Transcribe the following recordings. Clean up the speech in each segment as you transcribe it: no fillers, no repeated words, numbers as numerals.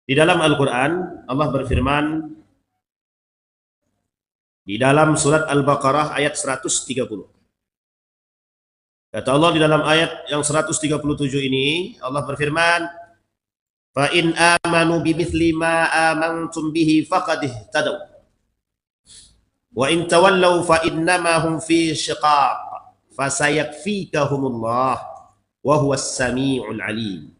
Di dalam Al-Quran, Allah berfirman di dalam surat Al-Baqarah ayat 130. Kata Allah di dalam ayat yang 137 ini, Allah berfirman, "Fa in amanu bimithli ma amantum bihi faqad ihtadaw. Wa in tawallaw fa innama hum fi shiqaq. Fasayakfikahumullah wa huwas samiul alim.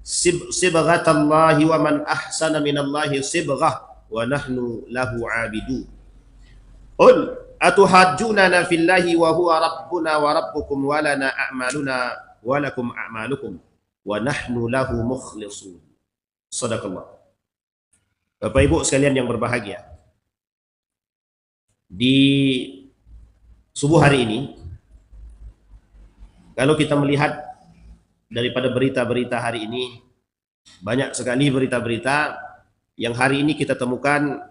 Sibghatallahi wa man ahsana minallahi sibghah wa nahnu lahu 'abidun. Qul atuhajjunana fillahi wa huwa rabbuna wa rabbukum wa lana a'maluna wa lakum a'malukum wa nahnu lahu mukhlisun." Shadaqallah. Bapak Ibu sekalian yang berbahagia, di subuh hari ini, kalau kita melihat daripada berita-berita hari ini, banyak sekali berita-berita yang hari ini kita temukan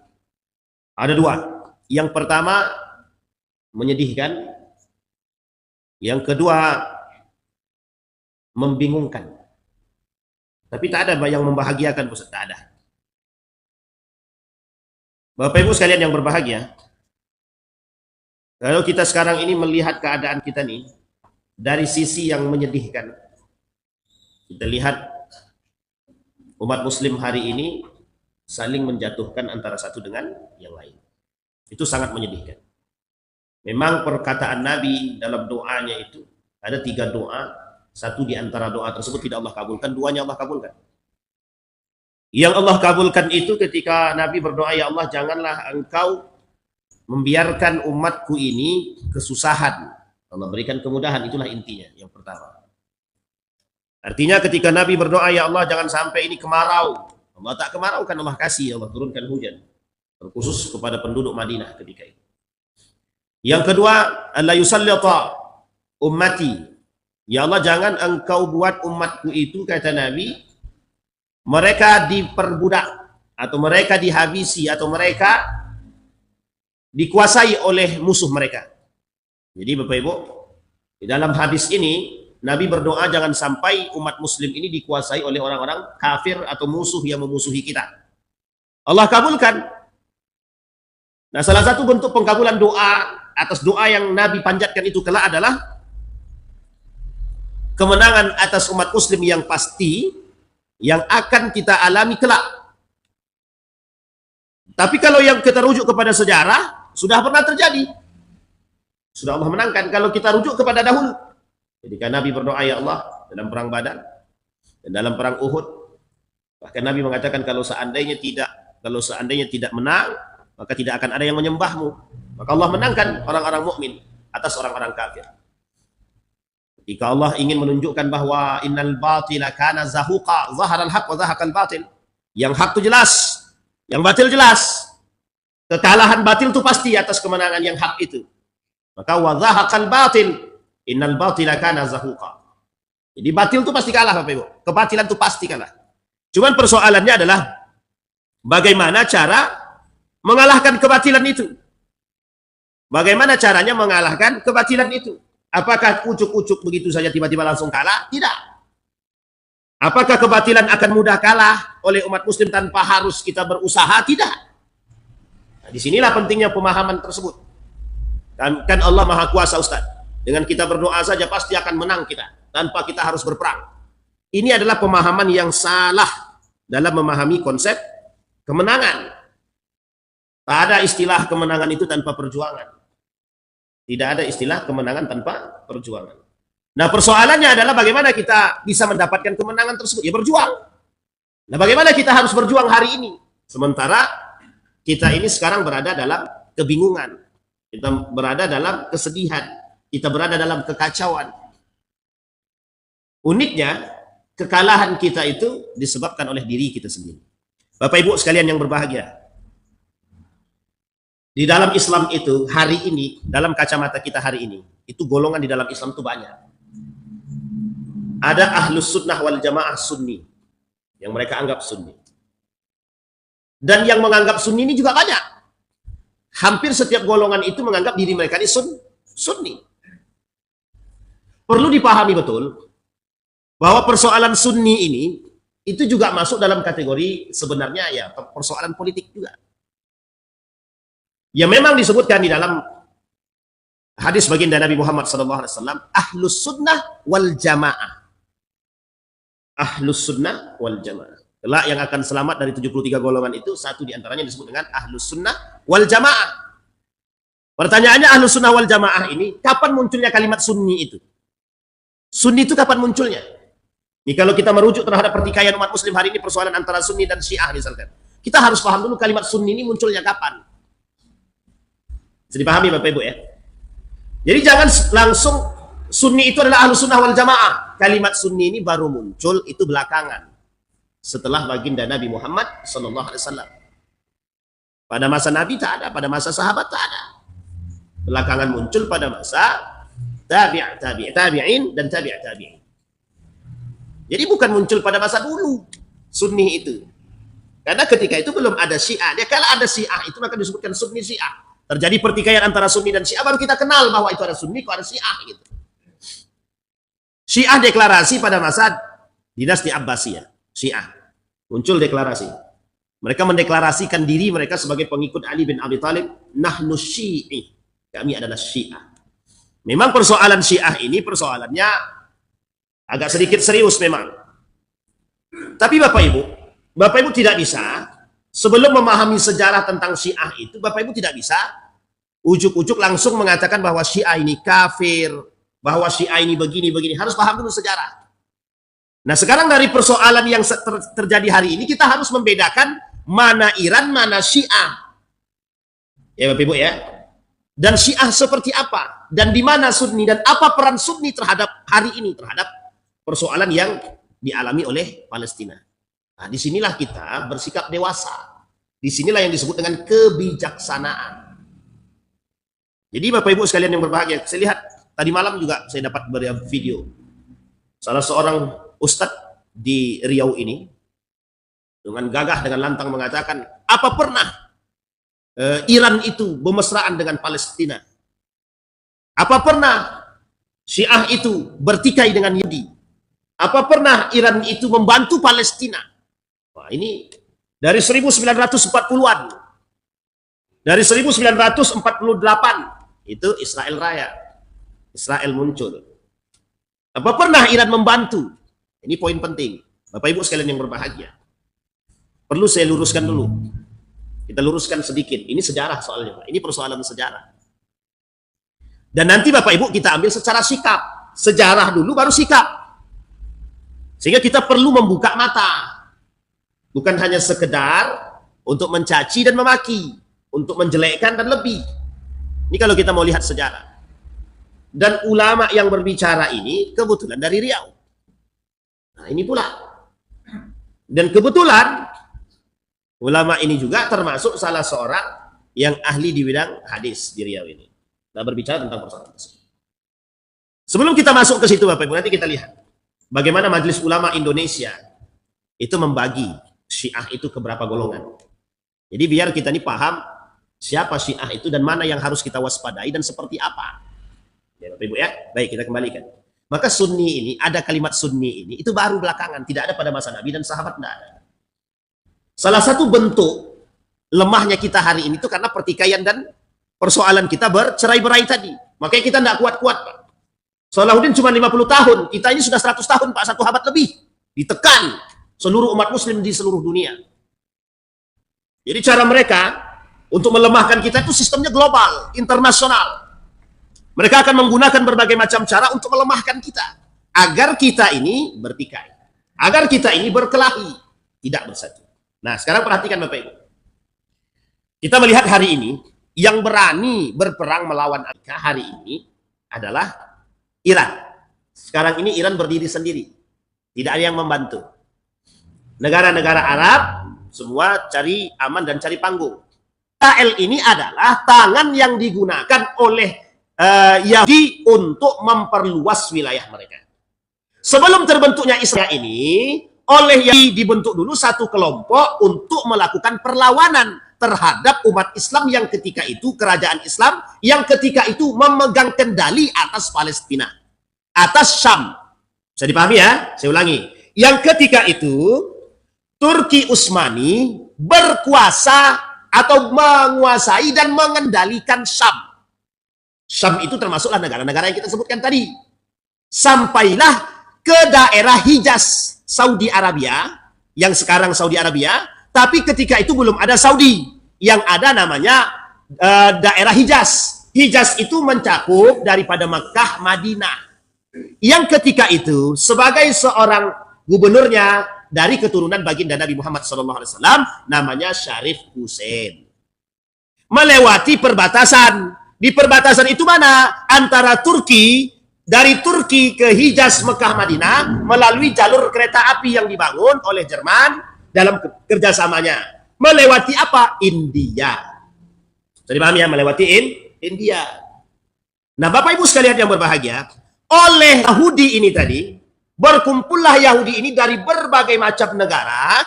ada dua. Yang pertama menyedihkan, yang kedua membingungkan. Tapi tak ada yang membahagiakan, Ustaz, tak ada. Bapak Ibu sekalian yang berbahagia, kalau kita sekarang ini melihat keadaan kita nih dari sisi yang menyedihkan, kita lihat umat muslim hari ini saling menjatuhkan antara satu dengan yang lain. Itu sangat menyedihkan. Memang perkataan Nabi dalam doanya itu ada 3 doa. Satu di antara doa tersebut tidak Allah kabulkan, duanya Allah kabulkan. Yang Allah kabulkan itu ketika Nabi berdoa, "Ya Allah, janganlah engkau membiarkan umatku ini kesusahan. Allah berikan kemudahan." Itulah intinya yang pertama. Artinya ketika Nabi berdoa, "Ya Allah, jangan sampai ini kemarau." Allah tak kemarau kan, Allah kasih, Allah turunkan hujan. Terkhusus kepada penduduk Madinah ketika itu. Yang kedua, "Allah yusallita ummati." Ya Allah, jangan engkau buat umatku itu, kata Nabi, mereka diperbudak, atau mereka dihabisi, atau mereka dikuasai oleh musuh mereka. Jadi Bapak Ibu, di dalam hadis ini, Nabi berdoa jangan sampai umat muslim ini dikuasai oleh orang-orang kafir atau musuh yang memusuhi kita. Allah kabulkan. Nah, salah satu bentuk pengkabulan doa atas doa yang Nabi panjatkan itu kelak adalah kemenangan atas umat muslim yang pasti yang akan kita alami kelak. Tapi kalau yang kita rujuk kepada sejarah, sudah pernah terjadi. Sudah Allah menangkan. Kalau kita rujuk kepada dahulu, ketika Nabi berdoa, "Ya Allah," dalam perang Badar dan dalam perang Uhud, bahkan Nabi mengatakan kalau seandainya tidak menang, maka tidak akan ada yang menyembahmu. Maka Allah menangkan orang-orang mukmin atas orang-orang kafir. Jika Allah ingin menunjukkan bahwa innal batila kana zahuqa, zaharal haq wa zahaqal batil. Yang hak itu jelas, yang batil jelas. Kekalahan batil itu pasti atas kemenangan yang hak itu. Maka wa zahaqal batil, innal batila kana zahuqa. Jadi batil itu pasti kalah, Bapak Ibu. Kebatilan itu pasti kalah. Cuman persoalannya adalah bagaimana cara mengalahkan kebatilan itu. Bagaimana caranya mengalahkan kebatilan itu? Apakah ucuk-ucuk begitu saja tiba-tiba langsung kalah? Tidak. Apakah kebatilan akan mudah kalah oleh umat muslim tanpa harus kita berusaha? Tidak. Nah, disinilah pentingnya pemahaman tersebut. Kan Allah Maha Kuasa, Ustaz. Dengan kita berdoa saja pasti akan menang kita, tanpa kita harus berperang. Ini adalah pemahaman yang salah dalam memahami konsep kemenangan. Tak ada istilah kemenangan itu tanpa perjuangan. Tidak ada istilah kemenangan tanpa perjuangan. Nah, persoalannya adalah bagaimana kita bisa mendapatkan kemenangan tersebut. Ya berjuang. Nah, bagaimana kita harus berjuang hari ini? Sementara kita ini sekarang berada dalam kebingungan. Kita berada dalam kesedihan. Kita berada dalam kekacauan. Uniknya, kekalahan kita itu disebabkan oleh diri kita sendiri. Bapak Ibu sekalian yang berbahagia, di dalam Islam itu hari ini, dalam kacamata kita hari ini, itu golongan di dalam Islam itu banyak. Ada ahlus sunnah wal jamaah sunni, yang mereka anggap sunni. Dan yang menganggap sunni ini juga banyak. Hampir setiap golongan itu menganggap diri mereka ini sunni. Perlu dipahami betul bahwa persoalan sunni ini itu juga masuk dalam kategori sebenarnya ya persoalan politik juga. Ya memang disebutkan di dalam hadis baginda Nabi Muhammad SAW, ahlus sunnah wal jamaah. Ahlus sunnah wal jamaah. Kelak yang akan selamat dari 73 golongan itu, satu diantaranya disebut dengan ahlus sunnah wal jamaah. Pertanyaannya, ahlus sunnah wal jamaah ini, kapan munculnya kalimat sunni itu? Sunni itu kapan munculnya? Ini kalau kita merujuk terhadap pertikaian umat muslim hari ini, persoalan antara sunni dan syiah misalkan. Kita harus paham dulu kalimat sunni ini munculnya kapan. Bisa dipahami Bapak Ibu ya? Jadi jangan langsung sunni itu adalah ahlus sunnah wal jamaah. Kalimat sunni ini baru muncul itu belakangan. Setelah baginda Nabi Muhammad SAW. Pada masa Nabi tak ada, pada masa sahabat tak ada. Belakangan muncul pada masa tabi'in dan tabi'in. Jadi bukan muncul pada masa dulu sunni itu. Karena ketika itu belum ada syiah. Dia kalau ada syiah itu maka disebutkan sunni syiah. Terjadi pertikaian antara sunni dan syiah, baru kita kenal bahwa itu ada sunni, kok ada syiah gitu. Syiah deklarasi pada masa dinasti Abbasiyah. Syiah muncul deklarasi. Mereka mendeklarasikan diri mereka sebagai pengikut Ali bin Abi Thalib. Nahnu syi'i. Kami adalah syiah. Memang persoalan syiah ini persoalannya agak sedikit serius memang. Tapi Bapak Ibu tidak bisa, sebelum memahami sejarah tentang syiah itu, Bapak Ibu tidak bisa ujuk-ujuk langsung mengatakan bahwa syiah ini kafir, bahwa syiah ini begini-begini. Harus paham dulu sejarah. Nah sekarang dari persoalan yang terjadi hari ini, kita harus membedakan mana Iran, mana syiah. Ya Bapak Ibu ya. Dan syiah seperti apa? Dan di mana sunni? Dan apa peran sunni terhadap hari ini? Terhadap persoalan yang dialami oleh Palestina. Nah disinilah kita bersikap dewasa. Disinilah yang disebut dengan kebijaksanaan. Jadi Bapak Ibu sekalian yang berbahagia, saya lihat tadi malam juga saya dapat video salah seorang ustadz di Riau ini dengan gagah, dengan lantang mengatakan, apa pernah Iran itu bermesraan dengan Palestina? Apa pernah Syiah itu bertikai dengan Yahudi? Apa pernah Iran itu membantu Palestina? Wah, ini dari 1940-an. Dari 1948 itu Israel Raya. Israel muncul. Apa pernah Iran membantu? Ini poin penting. Bapak Ibu sekalian yang berbahagia. Perlu saya luruskan dulu. Kita luruskan sedikit. Ini sejarah soalnya. Ini persoalan sejarah. Dan nanti Bapak Ibu kita ambil secara sikap. Sejarah dulu baru sikap. Sehingga kita perlu membuka mata. Bukan hanya sekedar untuk mencaci dan memaki. Untuk menjelekkan dan lebih. Ini kalau kita mau lihat sejarah. Dan ulama yang berbicara ini kebetulan dari Riau. Nah ini pula. Dan kebetulan ulama ini juga termasuk salah seorang yang ahli di bidang hadis di Riau ini. Kita berbicara tentang persoalan tersebut. Sebelum kita masuk ke situ Bapak Ibu, nanti kita lihat bagaimana Majelis Ulama Indonesia itu membagi Syiah itu ke berapa golongan. Jadi biar kita ini paham siapa Syiah itu dan mana yang harus kita waspadai dan seperti apa. Ya Bapak Ibu ya, baik kita kembalikan. Maka sunni ini, ada kalimat sunni ini, itu baru belakangan, tidak ada pada masa Nabi dan sahabat, tidak ada. Salah satu bentuk lemahnya kita hari ini itu karena pertikaian dan persoalan kita bercerai-berai tadi. Makanya kita tidak kuat-kuat Pak. Salahuddin cuma 50 tahun, kita ini sudah 100 tahun Pak, satu abad lebih. Ditekan seluruh umat muslim di seluruh dunia. Jadi cara mereka untuk melemahkan kita itu sistemnya global, internasional. Mereka akan menggunakan berbagai macam cara untuk melemahkan kita. Agar kita ini bertikai. Agar kita ini berkelahi. Tidak bersatu. Nah sekarang perhatikan Bapak Ibu. Kita melihat hari ini, yang berani berperang melawan Amerika hari ini adalah Iran. Sekarang ini Iran berdiri sendiri. Tidak ada yang membantu. Negara-negara Arab semua cari aman dan cari panggung. Israel ini adalah tangan yang digunakan oleh Yahudi untuk memperluas wilayah mereka. Sebelum terbentuknya Israel ini, oleh Yahudi dibentuk dulu satu kelompok untuk melakukan perlawanan terhadap umat Islam yang ketika itu, kerajaan Islam yang ketika itu memegang kendali atas Palestina, atas Syam. Bisa dipahami ya? Saya ulangi. Yang ketika itu Turki Utsmani berkuasa atau menguasai dan mengendalikan Syam. Syam itu termasuklah negara-negara yang kita sebutkan tadi. Sampailah ke daerah Hijaz, Saudi Arabia, yang sekarang Saudi Arabia, tapi ketika itu belum ada Saudi. Yang ada namanya daerah Hijaz. Hijaz itu mencakup daripada Mekah, Madinah. Yang ketika itu sebagai seorang gubernurnya dari keturunan baginda Nabi Muhammad SAW, namanya Syarif Hussein. Melewati perbatasan. Di perbatasan itu mana? Antara Turki, dari Turki ke Hijaz, Mekah, Madinah, melalui jalur kereta api yang dibangun oleh Jerman dalam kerjasamanya. Melewati apa? India. Jadi paham ya, melewati India. Nah, Bapak Ibu sekalian yang berbahagia, oleh Yahudi ini tadi, berkumpullah Yahudi ini dari berbagai macam negara,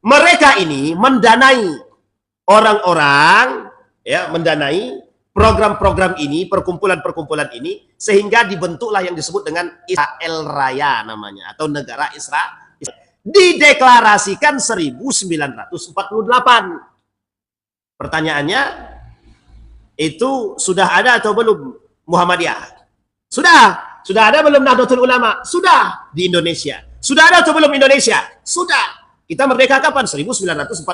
mereka ini mendanai orang-orang, ya, mendanai program-program ini, perkumpulan-perkumpulan ini, sehingga dibentuklah yang disebut dengan Israel Raya namanya, atau negara Israel. Dideklarasikan 1948. Pertanyaannya, itu sudah ada atau belum Muhammadiyah? Sudah ada belum Nahdlatul Ulama? Sudah di Indonesia. Sudah ada atau belum Indonesia? Sudah. Kita merdeka kapan? 1945.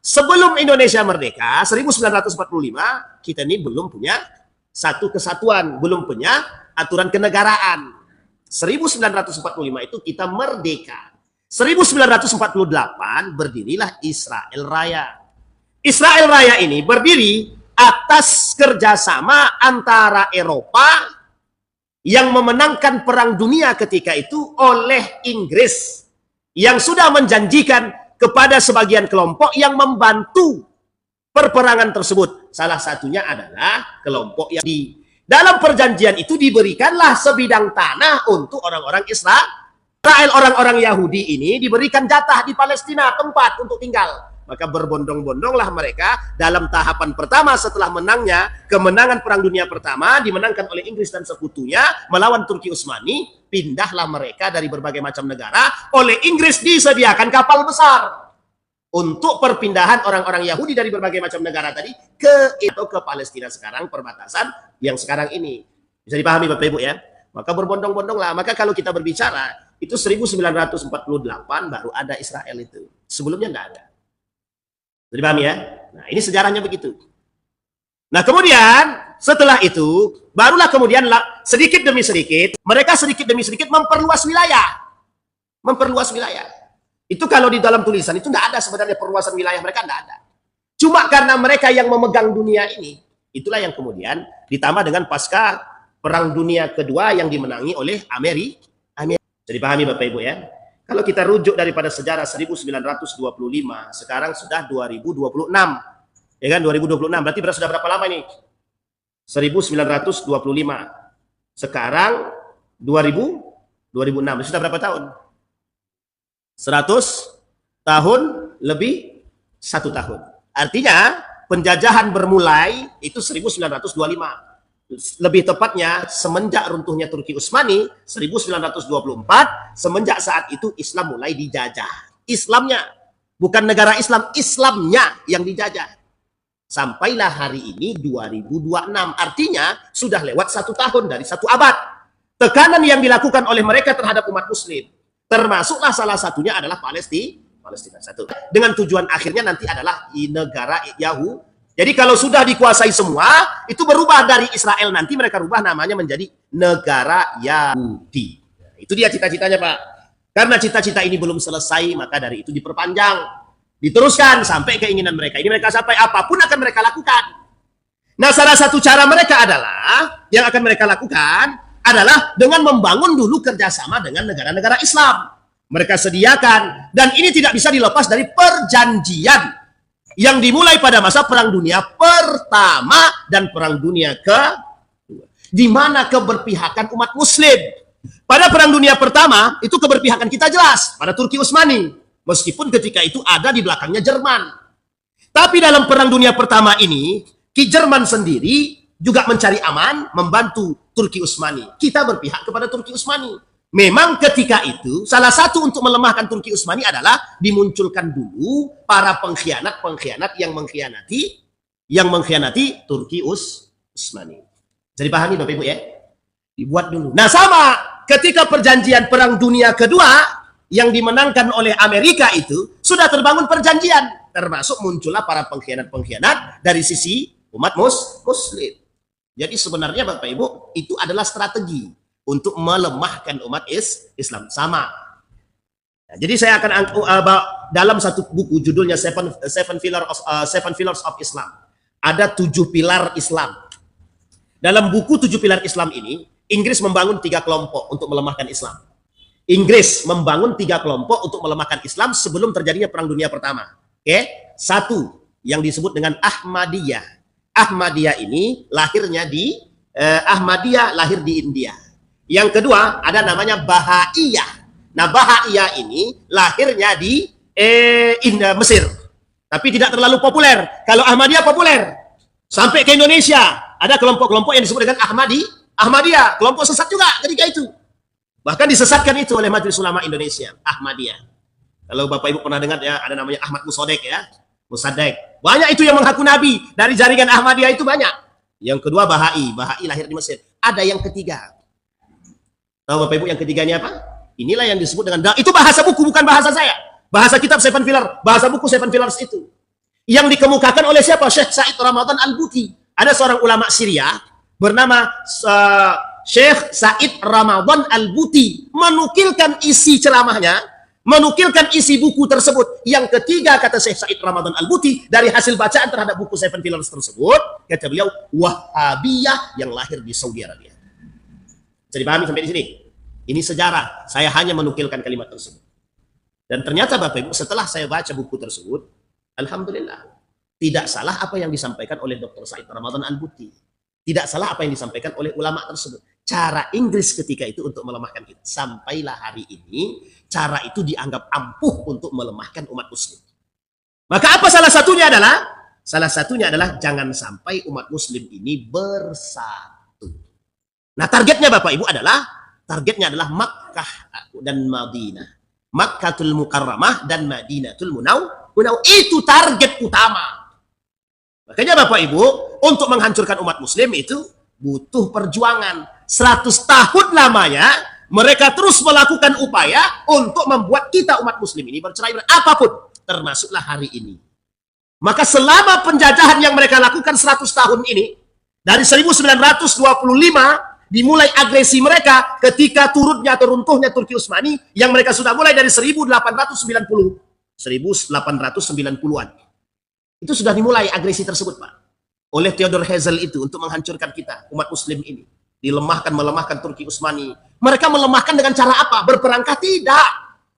Sebelum Indonesia merdeka, 1945, kita ini belum punya satu kesatuan, belum punya aturan kenegaraan. 1945 itu kita merdeka. 1948 berdirilah Israel Raya. Israel Raya ini berdiri atas kerjasama antara Eropa yang memenangkan perang dunia ketika itu oleh Inggris, yang sudah menjanjikan kepada sebagian kelompok yang membantu perperangan tersebut. Salah satunya adalah kelompok yang di dalam perjanjian itu diberikanlah sebidang tanah untuk orang-orang Israel. Orang-orang Yahudi ini diberikan jatah di Palestina, tempat untuk tinggal. Maka berbondong-bondonglah mereka dalam tahapan pertama setelah kemenangan Perang Dunia Pertama, dimenangkan oleh Inggris dan sekutunya melawan Turki Utsmani. Pindahlah mereka dari berbagai macam negara. Oleh Inggris disediakan kapal besar untuk perpindahan orang-orang Yahudi dari berbagai macam negara tadi ke Palestina sekarang, perbatasan yang sekarang ini. Bisa dipahami Bapak Ibu ya? Maka berbondong-bondonglah. Maka kalau kita berbicara, itu 1948 baru ada Israel itu. Sebelumnya enggak ada. Jadi paham ya? Nah, ini sejarahnya begitu. Nah, kemudian setelah itu barulah kemudian sedikit demi sedikit mereka sedikit demi sedikit memperluas wilayah. Memperluas wilayah. Itu kalau di dalam tulisan itu enggak ada sebenarnya perluasan wilayah, mereka enggak ada. Cuma karena mereka yang memegang dunia ini, itulah yang kemudian ditambah dengan pasca Perang Dunia Kedua yang dimenangi oleh Amerika. Jadi pahami Bapak Ibu ya. Kalau kita rujuk daripada sejarah 1925, sekarang sudah 2026. Ya kan, 2026. Berarti sudah berapa lama ini? 1925. Sekarang 2006. Sudah berapa tahun? 100 tahun lebih 1 tahun. Artinya penjajahan bermulai itu 1925. Lebih tepatnya semenjak runtuhnya Turki Utsmani 1924, semenjak saat itu Islam mulai dijajah. Islamnya, bukan negara Islam, Islamnya yang dijajah. Sampailah hari ini 2026, artinya sudah lewat 1 tahun dari 1 abad. Tekanan yang dilakukan oleh mereka terhadap umat muslim, termasuklah salah satunya adalah Palestina satu. Dengan tujuan akhirnya nanti adalah negara Yahudi. Jadi kalau sudah dikuasai semua, itu berubah dari Israel, nanti mereka rubah namanya menjadi negara Yahudi. Itu dia cita-citanya Pak. Karena cita-cita ini belum selesai, maka dari itu diperpanjang. Diteruskan sampai keinginan mereka. Ini mereka sampai apapun akan mereka lakukan. Nah, salah satu cara mereka adalah, yang akan mereka lakukan, adalah dengan membangun dulu kerjasama dengan negara-negara Islam. Mereka sediakan, dan ini tidak bisa dilepas dari perjanjian yang dimulai pada masa Perang Dunia Pertama dan Perang Dunia Kedua, di mana keberpihakan umat muslim. Pada Perang Dunia Pertama itu keberpihakan kita jelas pada Turki Utsmani, meskipun ketika itu ada di belakangnya Jerman. Tapi dalam Perang Dunia Pertama ini, Ki Jerman sendiri juga mencari aman, membantu Turki Utsmani. Kita berpihak kepada Turki Utsmani. Memang ketika itu salah satu untuk melemahkan Turki Utsmani adalah dimunculkan dulu para pengkhianat-pengkhianat yang mengkhianati Turki Utsmani. Jadi pahami Bapak Ibu ya? Dibuat dulu. Nah sama ketika perjanjian Perang Dunia Kedua yang dimenangkan oleh Amerika itu sudah terbangun perjanjian, termasuk muncullah para pengkhianat-pengkhianat dari sisi umat Muslim. Jadi sebenarnya Bapak Ibu itu adalah strategi untuk melemahkan umat Islam. Sama. Nah, jadi saya akan dalam satu buku judulnya Seven Pillars of Islam. Ada 7 pilar Islam. Dalam buku 7 pilar Islam ini, Inggris membangun 3 kelompok untuk melemahkan Islam. Inggris membangun 3 kelompok untuk melemahkan Islam sebelum terjadinya Perang Dunia Pertama. Oke, satu yang disebut dengan Ahmadiyah. Ahmadiyah ini lahirnya di lahir di India. Yang kedua ada namanya Bahaiyah. Nah Bahaiyah ini lahirnya di Mesir, tapi tidak terlalu populer. Kalau Ahmadiyah populer sampai ke Indonesia. Ada kelompok-kelompok yang disebut dengan Ahmadiyah, kelompok sesat juga ketika itu. Bahkan disesatkan itu oleh Majelis Ulama Indonesia, Ahmadiyah. Kalau Bapak Ibu pernah dengar ya, ada namanya Ahmad Musaddiq ya. Musaddiq. Banyak itu yang mengaku nabi dari jaringan Ahmadiyah itu banyak. Yang kedua Bahai lahir di Mesir. Ada yang ketiga. Tahu Bapak Ibu yang ketiganya apa? Inilah yang disebut dengan itu bahasa buku, bukan bahasa saya. Bahasa kitab Seven Pillars, bahasa buku Seven Pillars itu. Yang dikemukakan oleh siapa? Syekh Said Ramadan Al-Buti. Ada seorang ulama Syria bernama Syekh Said Ramadan Al-Buti menukilkan isi ceramahnya, menukilkan isi buku tersebut. Yang ketiga kata Syekh Said Ramadan Al-Buti dari hasil bacaan terhadap buku Seven Pillars tersebut, kata beliau Wahhabiyah yang lahir di Saudi Arabia. Bisa dipahami sampai di sini? Ini sejarah. Saya hanya menukilkan kalimat tersebut. Dan ternyata Bapak Ibu, setelah saya baca buku tersebut, alhamdulillah, tidak salah apa yang disampaikan oleh Dr. Said Ramadan Al-Buti. Tidak salah apa yang disampaikan oleh ulama tersebut. Cara Inggris ketika itu untuk melemahkan kita. Sampailah hari ini, cara itu dianggap ampuh untuk melemahkan umat Muslim. Maka apa salah satunya adalah? Salah satunya adalah jangan sampai umat Muslim ini bersatu. Nah targetnya Bapak Ibu targetnya adalah Makkah dan Madinah. Makkatul Mukarramah dan Madinatul Munawwarah. Itu target utama. Makanya Bapak Ibu, untuk menghancurkan umat Muslim itu butuh perjuangan. 100 tahun lamanya mereka terus melakukan upaya untuk membuat kita umat Muslim ini bercerai-berai. Apapun, termasuklah hari ini. Maka selama penjajahan yang mereka lakukan 100 tahun ini, dari 1925, dimulai agresi mereka ketika turunnya atau runtuhnya Turki Utsmani yang mereka sudah mulai dari 1890-an. Itu sudah dimulai agresi tersebut, Pak. Oleh Theodor Herzl itu untuk menghancurkan kita, umat Muslim ini. Melemahkan Turki Utsmani. Mereka melemahkan dengan cara apa? Berperangkah? Tidak.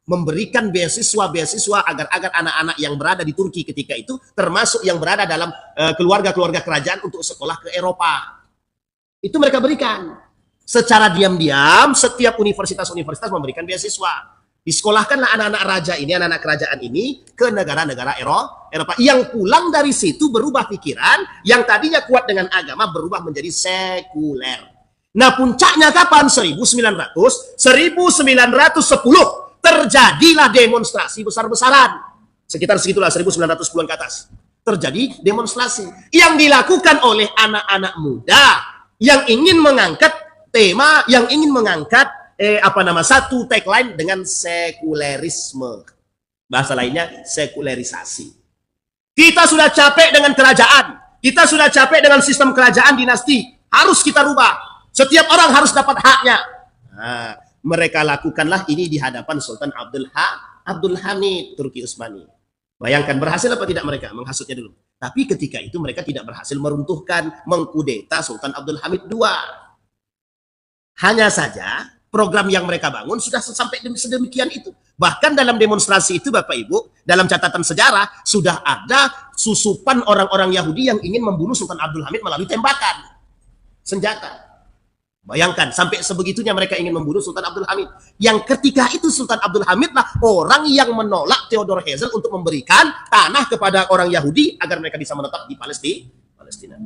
Memberikan beasiswa agar anak-anak yang berada di Turki ketika itu, termasuk yang berada dalam keluarga-keluarga kerajaan untuk sekolah ke Eropa. Itu mereka berikan. Secara diam-diam, setiap universitas-universitas memberikan beasiswa. Disekolahkanlah anak-anak raja ini, anak-anak kerajaan ini ke negara-negara Eropa. Yang pulang dari situ berubah pikiran, yang tadinya kuat dengan agama berubah menjadi sekuler. Nah puncaknya kapan? 1910 terjadilah demonstrasi besar-besaran. Sekitar segitulah 1910-an ke atas. Terjadi demonstrasi yang dilakukan oleh anak-anak muda yang ingin mengangkat tema, yang ingin mengangkat satu tagline dengan sekulerisme. Bahasa lainnya sekularisasi. Kita sudah capek dengan kerajaan. Kita sudah capek dengan sistem kerajaan dinasti. Harus kita rubah. Setiap orang harus dapat haknya. Nah, mereka lakukanlah ini di hadapan Sultan Abdul Hamid Turki Utsmani. Bayangkan berhasil apa tidak mereka menghasutnya dulu. Tapi ketika itu mereka tidak berhasil meruntuhkan, mengkudeta Sultan Abdul Hamid II. Hanya saja program yang mereka bangun sudah sampai sedemikian itu. Bahkan dalam demonstrasi itu Bapak Ibu, dalam catatan sejarah sudah ada susupan orang-orang Yahudi yang ingin membunuh Sultan Abdul Hamid melalui tembakan senjata. Bayangkan sampai sebegitunya mereka ingin membunuh Sultan Abdul Hamid. Yang ketika itu Sultan Abdul Hamid lah orang yang menolak Theodor Herzl untuk memberikan tanah kepada orang Yahudi agar mereka bisa menetap di Palestina.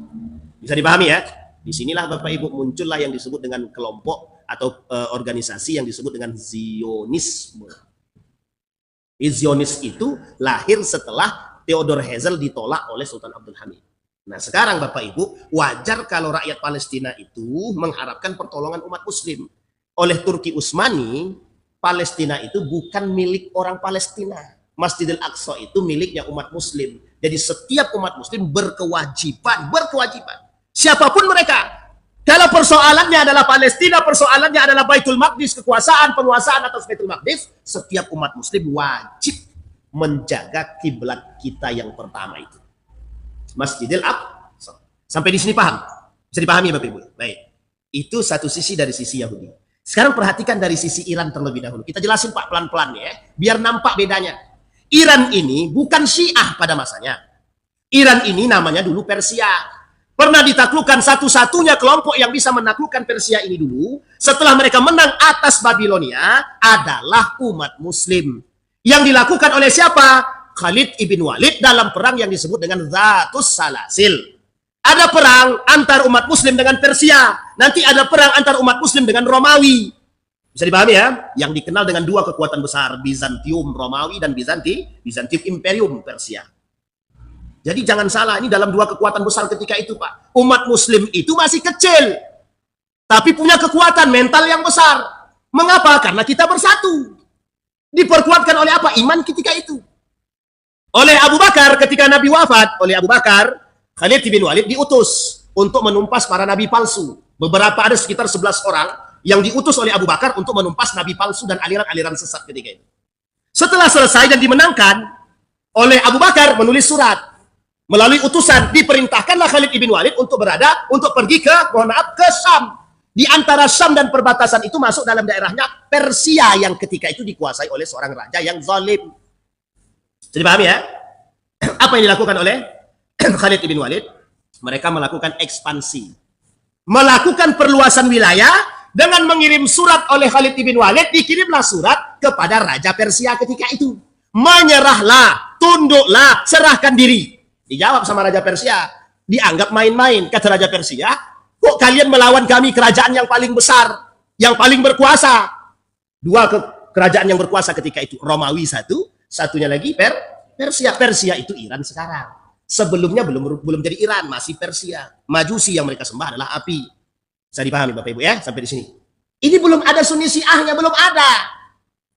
Bisa dipahami ya? Disinilah Bapak Ibu muncullah yang disebut dengan kelompok atau organisasi yang disebut dengan Zionisme. Zionis itu lahir setelah Theodor Herzl ditolak oleh Sultan Abdul Hamid. Nah sekarang Bapak Ibu, wajar kalau rakyat Palestina itu mengharapkan pertolongan umat muslim. Oleh Turki Utsmani, Palestina itu bukan milik orang Palestina. Masjidil Aqsa itu miliknya umat muslim. Jadi setiap umat muslim berkewajiban. Siapapun mereka. Kalau persoalannya adalah Palestina, persoalannya adalah Baitul Maqdis, penguasaan atas Baitul Maqdis, setiap umat muslim wajib menjaga kiblat kita yang pertama itu. Masjidil Aqsa. Sampai di sini paham? Bisa dipahami Bapak Ibu? Baik. Itu satu sisi dari sisi Yahudi. Sekarang perhatikan dari sisi Iran terlebih dahulu. Kita jelasin Pak pelan-pelan ya, biar nampak bedanya. Iran ini bukan Syiah pada masanya. Iran ini namanya dulu Persia. Pernah ditaklukkan satu-satunya kelompok yang bisa menaklukkan Persia ini dulu, setelah mereka menang atas Babilonia, adalah umat muslim. Yang dilakukan oleh siapa? Khalid ibn Walid dalam perang yang disebut dengan Zatus Salasil. Ada perang antar umat muslim dengan Persia. Nanti ada perang antar umat muslim dengan Romawi. Bisa dipahami ya? Yang dikenal dengan dua kekuatan besar, Bizantium Romawi dan Bizantium Imperium Persia. Jadi jangan salah, ini dalam dua kekuatan besar ketika itu Pak. Umat muslim itu masih kecil, tapi punya kekuatan mental yang besar. Mengapa? Karena kita bersatu. Diperkuatkan oleh apa? Iman ketika itu. Oleh Abu Bakar, ketika Nabi wafat, oleh Abu Bakar, Khalid bin Walid diutus untuk menumpas para nabi palsu. Beberapa ada sekitar 11 orang yang diutus oleh Abu Bakar untuk menumpas nabi palsu dan aliran-aliran sesat ketika itu. Setelah selesai dan dimenangkan, oleh Abu Bakar menulis surat. Melalui utusan diperintahkanlah Khalid ibn Walid untuk pergi ke Syam. Di antara Syam dan perbatasan itu masuk dalam daerahnya Persia yang ketika itu dikuasai oleh seorang raja yang zalim. Jadi pahami ya? Apa yang dilakukan oleh Khalid ibn Walid? Mereka melakukan ekspansi. Melakukan perluasan wilayah dengan mengirim surat oleh Khalid ibn Walid, dikirimlah surat kepada Raja Persia ketika itu. Menyerahlah, tunduklah, serahkan diri. Dijawab sama Raja Persia, dianggap main-main. Kata Raja Persia, kok kalian melawan kami, kerajaan yang paling besar, yang paling berkuasa. Dua kerajaan yang berkuasa ketika itu, Romawi satunya lagi Persia. Persia itu Iran sekarang. Sebelumnya belum jadi Iran, masih Persia. Majusi yang mereka sembah adalah api. Bisa dipahami Bapak Ibu ya, sampai di sini. Ini belum ada Sunni Syiahnya, belum ada.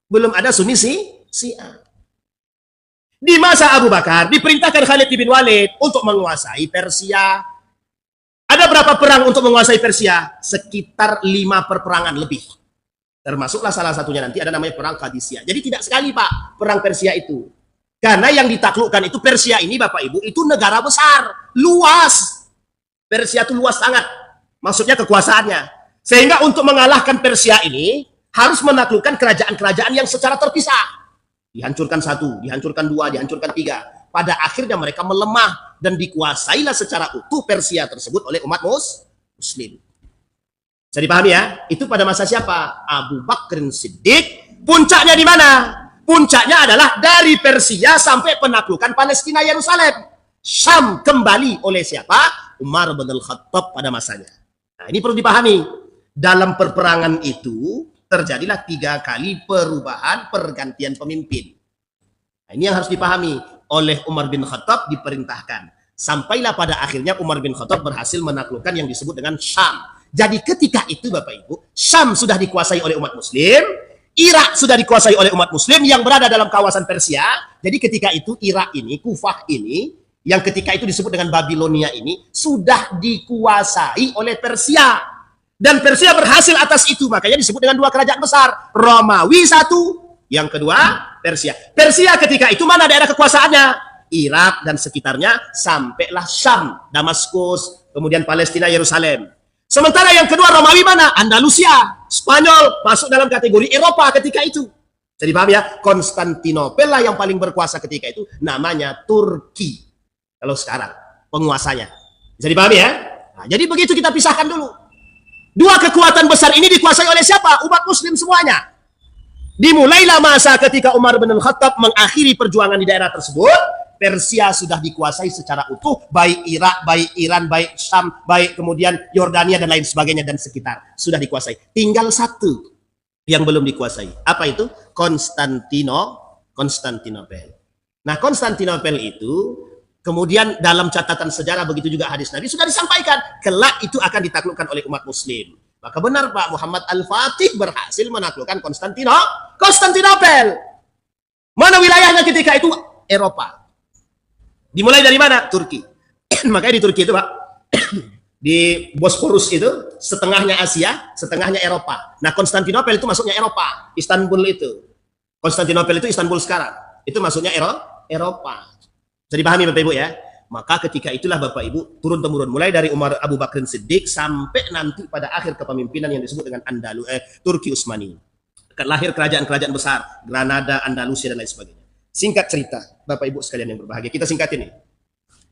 Belum ada Sunni Syiah. Di masa Abu Bakar, diperintahkan Khalid bin Walid untuk menguasai Persia. Ada berapa perang untuk menguasai Persia? Sekitar 5 perperangan lebih. Termasuklah salah satunya nanti ada namanya Perang Qadisiyah. Jadi tidak sekali Pak, Perang Persia itu. Karena yang ditaklukkan itu Persia ini Bapak Ibu, itu negara besar. Luas. Persia itu luas sangat. Maksudnya kekuasaannya. Sehingga untuk mengalahkan Persia ini, harus menaklukkan kerajaan-kerajaan yang secara terpisah. Dihancurkan 1, dihancurkan 2, dihancurkan 3. Pada akhirnya mereka melemah dan dikuasailah secara utuh Persia tersebut oleh umat muslim. Bisa dipahami ya? Itu pada masa siapa? Abu Bakr Siddiq. Puncaknya di mana? Puncaknya adalah dari Persia sampai penaklukan Palestina Yerusalem. Syam kembali oleh siapa? Umar bin Al-Khattab pada masanya. Nah, ini perlu dipahami. Dalam perperangan itu terjadilah 3 kali perubahan pergantian pemimpin. Nah, ini yang harus dipahami. Oleh Umar bin Khattab diperintahkan. Sampailah pada akhirnya Umar bin Khattab berhasil menaklukkan yang disebut dengan Syam. Jadi ketika itu Bapak Ibu, Syam sudah dikuasai oleh umat muslim, Irak sudah dikuasai oleh umat muslim yang berada dalam kawasan Persia. Jadi ketika itu Irak ini, Kufah ini, yang ketika itu disebut dengan Babilonia ini, sudah dikuasai oleh Persia. Dan Persia berhasil atas itu, makanya disebut dengan 2 kerajaan besar. Romawi 1, yang kedua Persia. Persia ketika itu mana daerah kekuasaannya? Irak dan sekitarnya, sampailah Syam, Damaskus, kemudian Palestina, Yerusalem. Sementara yang kedua Romawi mana? Andalusia, Spanyol, masuk dalam kategori Eropa ketika itu. Jadi paham ya? Konstantinopel lah yang paling berkuasa ketika itu, namanya Turki. Kalau sekarang penguasanya. Bisa dipahami ya? Nah, jadi begitu kita pisahkan dulu. 2 kekuatan besar ini dikuasai oleh siapa? Umat muslim semuanya. Dimulailah masa ketika Umar bin Al-Khattab mengakhiri perjuangan di daerah tersebut. Persia sudah dikuasai secara utuh, baik Irak, baik Iran, baik Syam, baik kemudian Yordania dan lain sebagainya dan sekitar. Sudah dikuasai. Tinggal satu yang belum dikuasai. Apa itu? Konstantinopel. Nah, Konstantinopel itu kemudian dalam catatan sejarah, begitu juga hadis Nabi sudah disampaikan, kelak itu akan ditaklukkan oleh umat muslim. Maka benar Pak Muhammad Al-Fatih berhasil menaklukkan Konstantinopel. Mana wilayahnya ketika itu? Eropa. Dimulai dari mana? Turki. Makanya di Turki itu Pak, di Bosporus itu setengahnya Asia, setengahnya Eropa. Nah, Konstantinopel itu masuknya Eropa. Istanbul itu. Konstantinopel itu Istanbul sekarang. Itu masuknya Eropa. Bisa dipahami Bapak Ibu ya? Maka ketika itulah Bapak Ibu turun-temurun mulai dari Umar Abu Bakar Siddiq sampai nanti pada akhir kepemimpinan yang disebut dengan Turki Utsmani. Lahir kerajaan-kerajaan besar, Granada, Andalusia dan lain sebagainya. Singkat cerita, Bapak Ibu sekalian yang berbahagia, kita singkatin ini.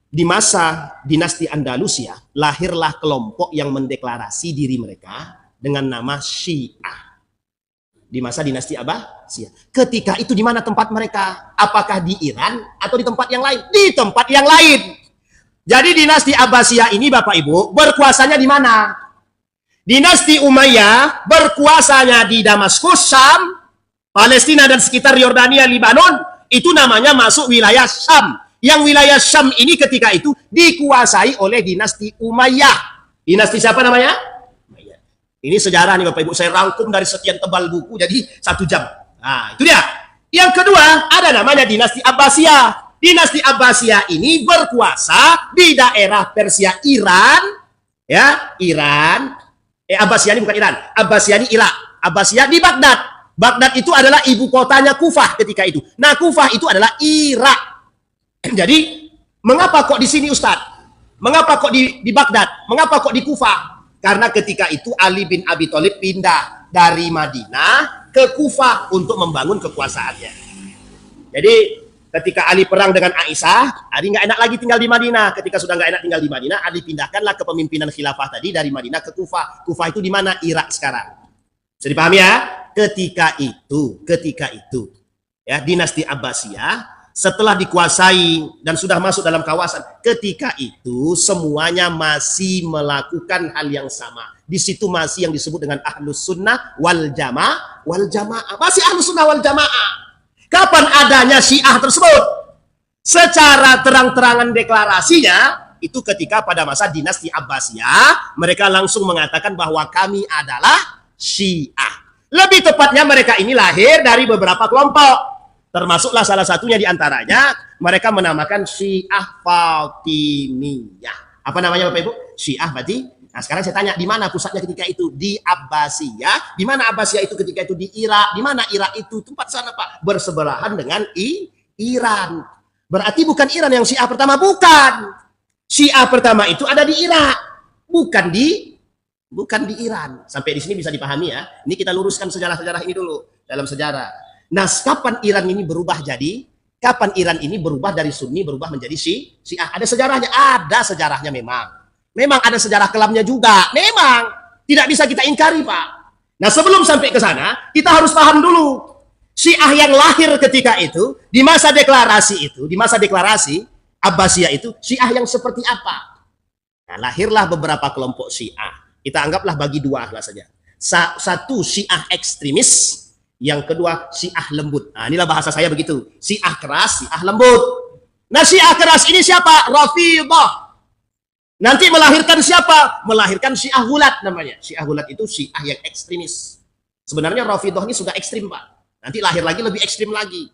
Di masa dinasti Andalusia, lahirlah kelompok yang mendeklarasi diri mereka dengan nama Syiah. Di masa dinasti Abbasiyah. Ketika itu di mana tempat mereka? Apakah di Iran atau di tempat yang lain? Di tempat yang lain. Jadi dinasti Abbasiyah ini Bapak Ibu berkuasanya di mana? Dinasti Umayyah berkuasanya di Damaskus, Syam, Palestina dan sekitar Yordania, Libanon. Itu namanya masuk wilayah Syam. Yang wilayah Syam ini ketika itu dikuasai oleh dinasti Umayyah. Dinasti siapa namanya? Ini sejarah nih Bapak Ibu, saya rangkum dari sekian tebal buku jadi 1 jam. Nah, itu dia. Yang kedua, ada namanya dinasti Abbasiyah. Dinasti Abbasiyah ini berkuasa di daerah Persia, Iran, ya, Iran. Abbasiyah ini bukan Iran, Abbasiyah ini Irak. Abbasiyah di Baghdad. Baghdad itu adalah ibu kotanya Kufah ketika itu. Nah, Kufah itu adalah Irak. Jadi, mengapa kok di sini Ustadz? Mengapa kok di Baghdad? Mengapa kok di Kufah? Karena ketika itu Ali bin Abi Thalib pindah dari Madinah ke Kufah untuk membangun kekuasaannya. Jadi ketika Ali perang dengan Aisyah, Ali nggak enak lagi tinggal di Madinah. Ketika sudah nggak enak tinggal di Madinah, Ali pindahkanlah kepemimpinan khilafah tadi dari Madinah ke Kufah. Kufah itu di mana? Irak sekarang. Bisa dipahami ya? Ketika itu, ya dinasti Abbasiyah setelah dikuasai dan sudah masuk dalam kawasan, ketika itu semuanya masih melakukan hal yang sama. Di situ masih yang disebut dengan Ahlus Sunnah wal Jamaah, masih Ahlus Sunnah wal Jamaah. Kapan adanya Syiah tersebut? Secara terang-terangan deklarasinya itu ketika pada masa dinasti Abbasiyah, mereka langsung mengatakan bahwa kami adalah Syiah. Lebih tepatnya mereka ini lahir dari beberapa kelompok. Termasuklah salah satunya diantaranya mereka menamakan Syiah Fatimiyah. Apa namanya Bapak Ibu? Syiah berarti. Nah sekarang saya tanya, di mana pusatnya ketika itu? Di Abbasiyah. Di mana Abbasiyah itu ketika itu? Di Irak. Di mana Irak itu? Tempat sana Pak. Bersebelahan dengan Iran. Berarti bukan Iran yang Syiah pertama. Bukan. Syiah pertama itu ada di Irak. Bukan di Iran. Sampai di sini bisa dipahami ya. Ini kita luruskan sejarah-sejarah ini dulu. Dalam sejarah. Nah, kapan Iran ini berubah jadi? Kapan Iran ini berubah dari Sunni berubah menjadi Syiah? Ada sejarahnya? Ada sejarahnya memang. Memang ada sejarah kelamnya juga. Memang. Tidak bisa kita ingkari, Pak. Nah, sebelum sampai ke sana, kita harus paham dulu. Syiah yang lahir ketika itu, di masa deklarasi Abbasiyah itu, Syiah yang seperti apa? Nah, lahirlah beberapa kelompok Syiah. Kita anggaplah bagi dua lah saja. Satu Syiah ekstremis, yang kedua Syiah lembut. Nah, inilah bahasa saya begitu. Syiah keras, Syiah lembut. Nah, Syiah keras ini siapa? Rafidhah. Nanti melahirkan siapa? Melahirkan Syiah Ghulat namanya. Syiah Ghulat itu Syiah yang ekstremis. Sebenarnya Rafidhah ini sudah ekstrim, Pak. Nanti lahir lagi lebih ekstrim lagi.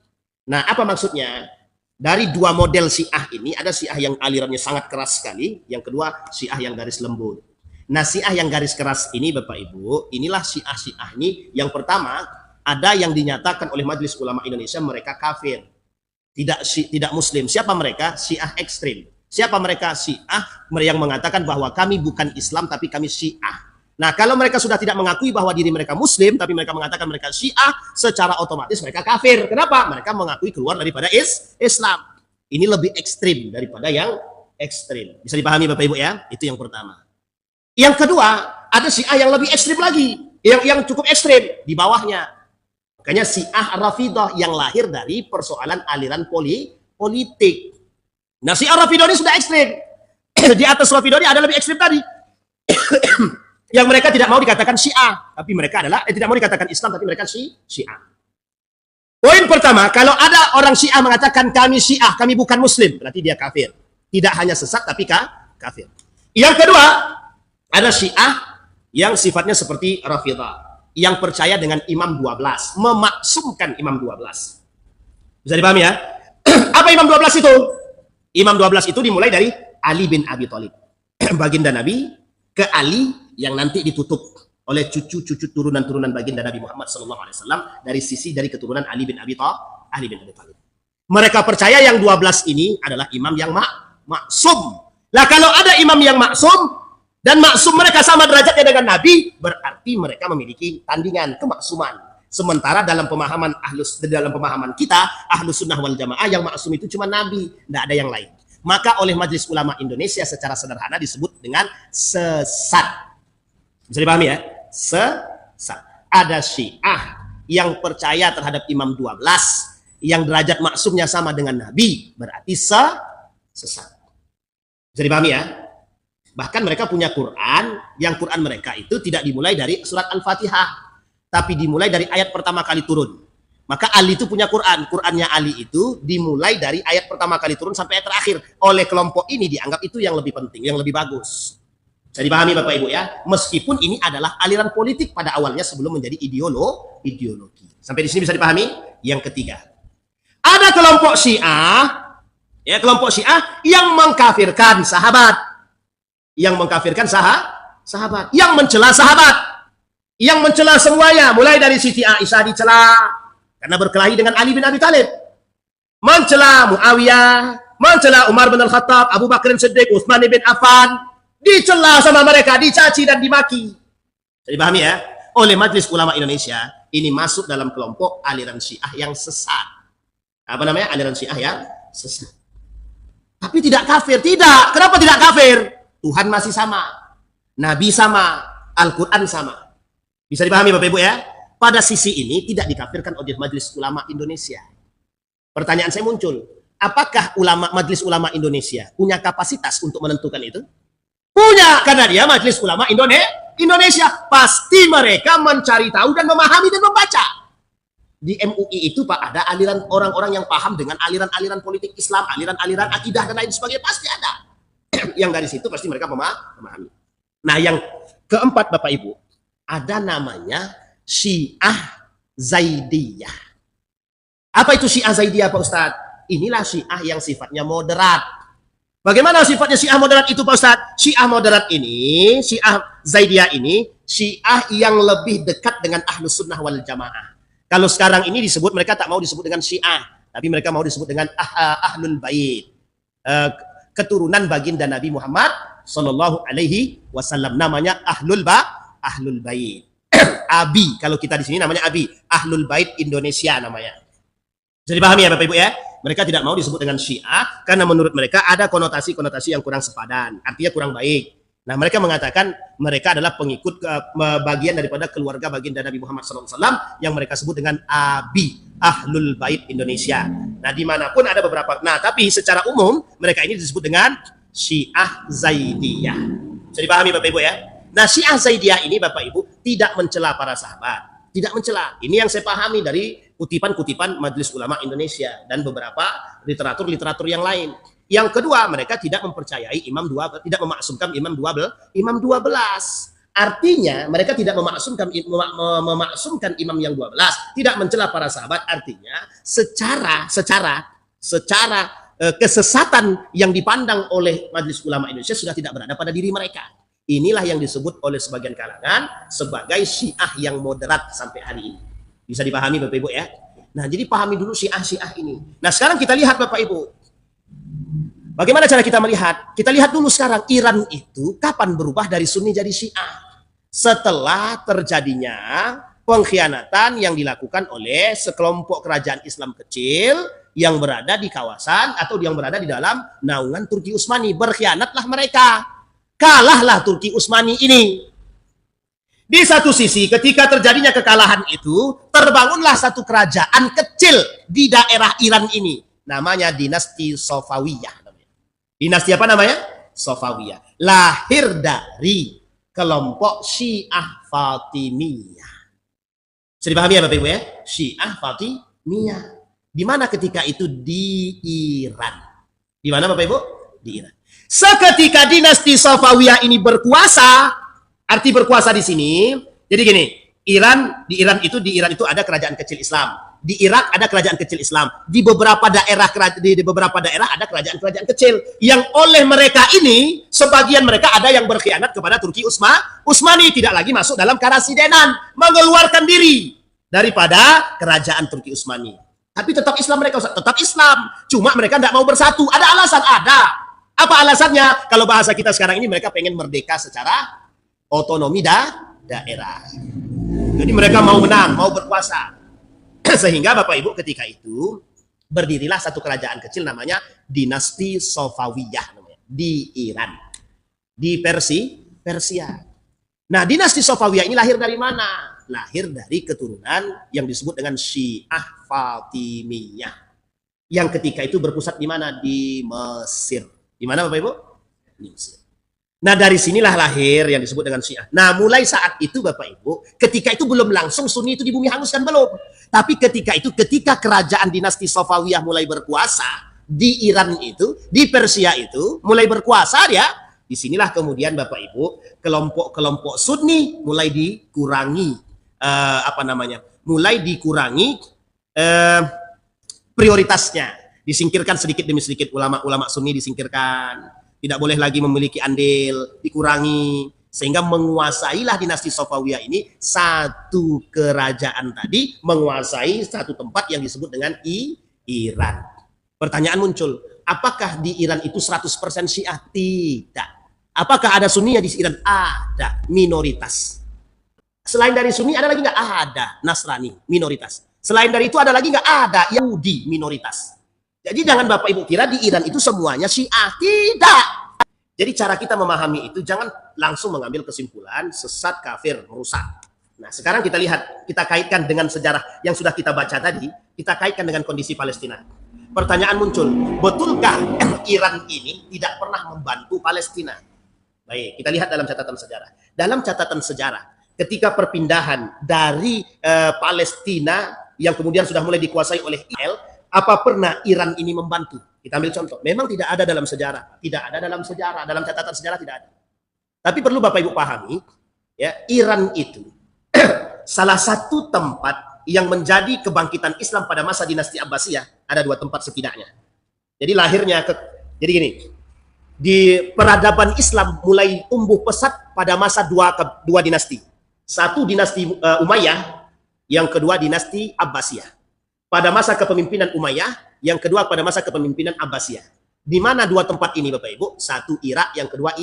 Nah, apa maksudnya? Dari dua model Syiah ini, ada Syiah yang alirannya sangat keras sekali. Yang kedua, Syiah yang garis lembut. Nah, Syiah yang garis keras ini, Bapak Ibu, inilah Syiah ini. Yang pertama, ada yang dinyatakan oleh Majelis Ulama Indonesia mereka kafir, tidak muslim. Siapa mereka? Syiah ekstrim. Siapa mereka? Syiah yang mengatakan bahwa kami bukan Islam tapi kami Syiah. Nah, kalau mereka sudah tidak mengakui bahwa diri mereka muslim tapi mereka mengatakan mereka Syiah, secara otomatis mereka kafir. Kenapa? Mereka mengakui keluar daripada Islam. Ini lebih ekstrim daripada yang ekstrim. Bisa dipahami Bapak Ibu ya? Itu yang pertama. Yang kedua, ada Syiah yang lebih ekstrim lagi, yang cukup ekstrim di bawahnya. Makanya Syiah Rafidhah yang lahir dari persoalan aliran politik. Nah, Syiah Rafidhah ini sudah ekstrim. Di atas Rafidhah ada lebih ekstrim tadi. Yang mereka tidak mau dikatakan Syiah, tapi mereka adalah tidak mau dikatakan Islam, tapi mereka Syiah. Poin pertama, kalau ada orang Syiah mengatakan kami Syiah, kami bukan Muslim, berarti dia kafir. Tidak hanya sesat, tapi kafir. Yang kedua, ada Syiah yang sifatnya seperti Rafidhah, yang percaya dengan Imam 12, memaksumkan Imam 12. Bisa dipahami ya? Apa Imam 12 itu? Imam 12 itu dimulai dari Ali bin Abi Thalib, baginda Nabi, ke Ali yang nanti ditutup oleh cucu-cucu turunan-turunan baginda Nabi Muhammad SAW dari keturunan Ali bin Abi Thalib. Mereka percaya yang 12 ini adalah imam yang maksum. Lah kalau ada imam yang maksum dan maksum mereka sama derajatnya dengan Nabi, berarti mereka memiliki tandingan kemaksuman. Sementara dalam pemahaman kita Ahlus Sunnah wal Jamaah, yang maksum itu cuma Nabi, tidak ada yang lain. Maka oleh Majelis Ulama Indonesia secara sederhana disebut dengan sesat. Bisa dipahami ya? Sesat. Ada Syiah yang percaya terhadap Imam 12, yang derajat maksumnya sama dengan Nabi, berarti sesat. Bisa dipahami ya? Bahkan mereka punya Quran, yang Quran mereka itu tidak dimulai dari surat Al-Fatihah, tapi dimulai dari ayat pertama kali turun. Maka Ali itu punya Quran. Qurannya Ali itu dimulai dari ayat pertama kali turun sampai ayat terakhir. Oleh kelompok ini dianggap itu yang lebih penting, yang lebih bagus. Bisa dipahami Bapak Ibu ya? Meskipun ini adalah aliran politik pada awalnya sebelum menjadi ideologi. Sampai di sini bisa dipahami? Yang ketiga, ada kelompok Syiah, ya, kelompok Syiah yang mengkafirkan sahabat, yang sahabat, yang mencela sahabat, yang mencela semuanya, mulai dari Siti Aisyah dicela karena berkelahi dengan Ali bin Abi Thalib, mencela Muawiyah, mencela Umar bin Al-Khattab, Abu Bakar Siddiq, Utsman bin Affan, dicela sama mereka, dicaci dan dimaki. Jadi pahami ya? Oleh Majelis Ulama Indonesia, ini masuk dalam kelompok aliran Syiah yang sesat. Apa namanya? Aliran Syiah yang sesat. Tapi tidak kafir, tidak. Kenapa tidak kafir? Tuhan masih sama, Nabi sama, Al-Quran sama. Bisa dipahami Bapak Ibu ya? Pada sisi ini tidak dikafirkan oleh Majelis Ulama Indonesia. Pertanyaan saya muncul, apakah Majelis Ulama Indonesia punya kapasitas untuk menentukan itu? Punya, karena dia Majelis Ulama Indonesia. Pasti mereka mencari tahu dan memahami dan membaca. Di MUI itu Pak, ada aliran orang-orang yang paham dengan aliran-aliran politik Islam, aliran-aliran akidah dan lain sebagainya, pasti ada. Yang dari situ pasti mereka memahami. Nah, yang keempat Bapak Ibu, ada namanya Syiah Zaidiyah. Apa itu Syiah Zaidiyah Pak Ustadz? Inilah Syiah yang sifatnya moderat. Bagaimana sifatnya Syiah moderat itu Pak Ustadz? Syiah moderat ini, Syiah Zaidiyah ini, Syiah yang lebih dekat dengan Ahlus Sunnah wal Jamaah. Kalau sekarang ini disebut, mereka tak mau disebut dengan Syiah, tapi mereka mau disebut dengan Ahlul Bait, keturunan baginda Nabi Muhammad Sallallahu Alaihi Wasallam. Namanya Ahlul Bait. Abi, kalau kita di sini namanya Abi, Ahlul Bait Indonesia namanya. Jadi pahami ya Bapak Ibu ya? Mereka tidak mau disebut dengan Syiah karena menurut mereka ada konotasi-konotasi yang kurang sepadan, artinya kurang baik. Nah, mereka mengatakan mereka adalah pengikut bagian daripada keluarga baginda Nabi Muhammad SAW yang mereka sebut dengan Abi, Ahlul Bait Indonesia. Nah, dimanapun ada beberapa. Nah, tapi secara umum mereka ini disebut dengan Syiah Zaidiyah. Jadi pahami Bapak Ibu ya? Nah, Syiah Zaidiyah ini Bapak Ibu tidak mencela para sahabat, tidak mencela. Ini yang saya pahami dari kutipan-kutipan Majelis Ulama Indonesia dan beberapa literatur-literatur yang lain. Yang kedua, mereka tidak mempercayai tidak memaksumkan Imam 12. Artinya mereka tidak memaksumkan Imam yang 12, tidak mencela para sahabat. Artinya secara kesesatan yang dipandang oleh Majelis Ulama Indonesia sudah tidak berada pada diri mereka. Inilah yang disebut oleh sebagian kalangan sebagai Syiah yang moderat sampai hari ini. Bisa dipahami Bapak Ibu ya? Nah, jadi pahami dulu Syiah ini. Nah, sekarang kita lihat Bapak Ibu. Bagaimana cara kita melihat? Kita lihat dulu sekarang Iran itu kapan berubah dari Sunni jadi Syiah? Setelah terjadinya pengkhianatan yang dilakukan oleh sekelompok kerajaan Islam kecil yang berada di kawasan atau yang berada di dalam naungan Turki Utsmani. Berkhianatlah mereka. Kalahlah Turki Utsmani ini. Di satu sisi ketika terjadinya kekalahan itu, terbangunlah satu kerajaan kecil di daerah Iran ini. Namanya dinasti Safawiyah. Dinasti apa namanya? Safawiyah. Lahir dari kelompok Syiah Fatimiyah. Sudah dipahami ya Bapak Ibu ya? Syiah Fatimiyah. Di mana ketika itu? Di Iran. Di mana Bapak Ibu? Di Iran. Seketika dinasti Safawiyah ini berkuasa, arti berkuasa di sini, jadi gini, di Iran itu ada kerajaan kecil Islam. Di Irak ada kerajaan kecil Islam. Di beberapa daerah ada kerajaan-kerajaan kecil yang oleh mereka ini, sebagian mereka ada yang berkhianat kepada Turki Utsmani, tidak lagi masuk dalam karasidenan, mengeluarkan diri daripada kerajaan Turki Utsmani. Tapi tetap Islam mereka, tetap Islam. Cuma mereka tidak mau bersatu. Ada alasan, ada. Apa alasannya? Kalau bahasa kita sekarang ini, mereka pengen merdeka secara otonomi daerah. Jadi mereka mau menang, mau berkuasa. Sehingga Bapak Ibu ketika itu berdirilah satu kerajaan kecil namanya dinasti Safawiyah namanya, di Iran, di Persia. Nah, dinasti Safawiyah ini lahir dari mana? Lahir dari keturunan yang disebut dengan Syiah Fatimiyah, yang ketika itu berpusat di mana? Di Mesir. Di mana Bapak Ibu? Di Mesir. Nah, dari sinilah lahir yang disebut dengan Syiah. Nah, mulai saat itu Bapak Ibu, ketika itu belum langsung Sunni itu di bumi hanguskan, belum. Tapi ketika kerajaan dinasti Safawiyah mulai berkuasa di Iran itu, di Persia itu, mulai berkuasa dia, disinilah kemudian Bapak Ibu, kelompok-kelompok Sunni mulai dikurangi, mulai dikurangi prioritasnya. Disingkirkan sedikit demi sedikit, ulama-ulama Sunni disingkirkan. Tidak boleh lagi memiliki andil, dikurangi, sehingga menguasailah dinasti Safawiyah ini satu kerajaan tadi, menguasai satu tempat yang disebut dengan Iran. Pertanyaan muncul, apakah di Iran itu 100% Syiah? Tidak. Apakah ada Sunni di Iran? Ada, minoritas. Selain dari Sunni ada lagi nggak? Ada, Nasrani, minoritas. Selain dari itu ada lagi nggak? Ada, Yahudi, minoritas. Jadi jangan Bapak Ibu kira di Iran itu semuanya Syiah. Tidak. Jadi cara kita memahami itu jangan langsung mengambil kesimpulan sesat, kafir, merusak. Nah, sekarang kita lihat, kita kaitkan dengan sejarah yang sudah kita baca tadi, kita kaitkan dengan kondisi Palestina. Pertanyaan muncul, betulkah Iran ini tidak pernah membantu Palestina? Baik, kita lihat dalam catatan sejarah. Dalam catatan sejarah, ketika perpindahan dari Palestina yang kemudian sudah mulai dikuasai oleh Israel, apa pernah Iran ini membantu? Kita ambil contoh. Memang tidak ada dalam sejarah. Tidak ada dalam sejarah. Dalam catatan sejarah tidak ada. Tapi perlu Bapak Ibu pahami, ya, Iran itu salah satu tempat yang menjadi kebangkitan Islam pada masa dinasti Abbasiyah. Ada dua tempat setidaknya. Jadi lahirnya, jadi gini, di peradaban Islam mulai tumbuh pesat pada masa dua dinasti. Satu dinasti Umayyah, yang kedua dinasti Abbasiyah. Pada masa kepemimpinan Umayyah, yang kedua pada masa kepemimpinan Abbasiyah. Di mana dua tempat ini Bapak Ibu? Satu Irak, yang kedua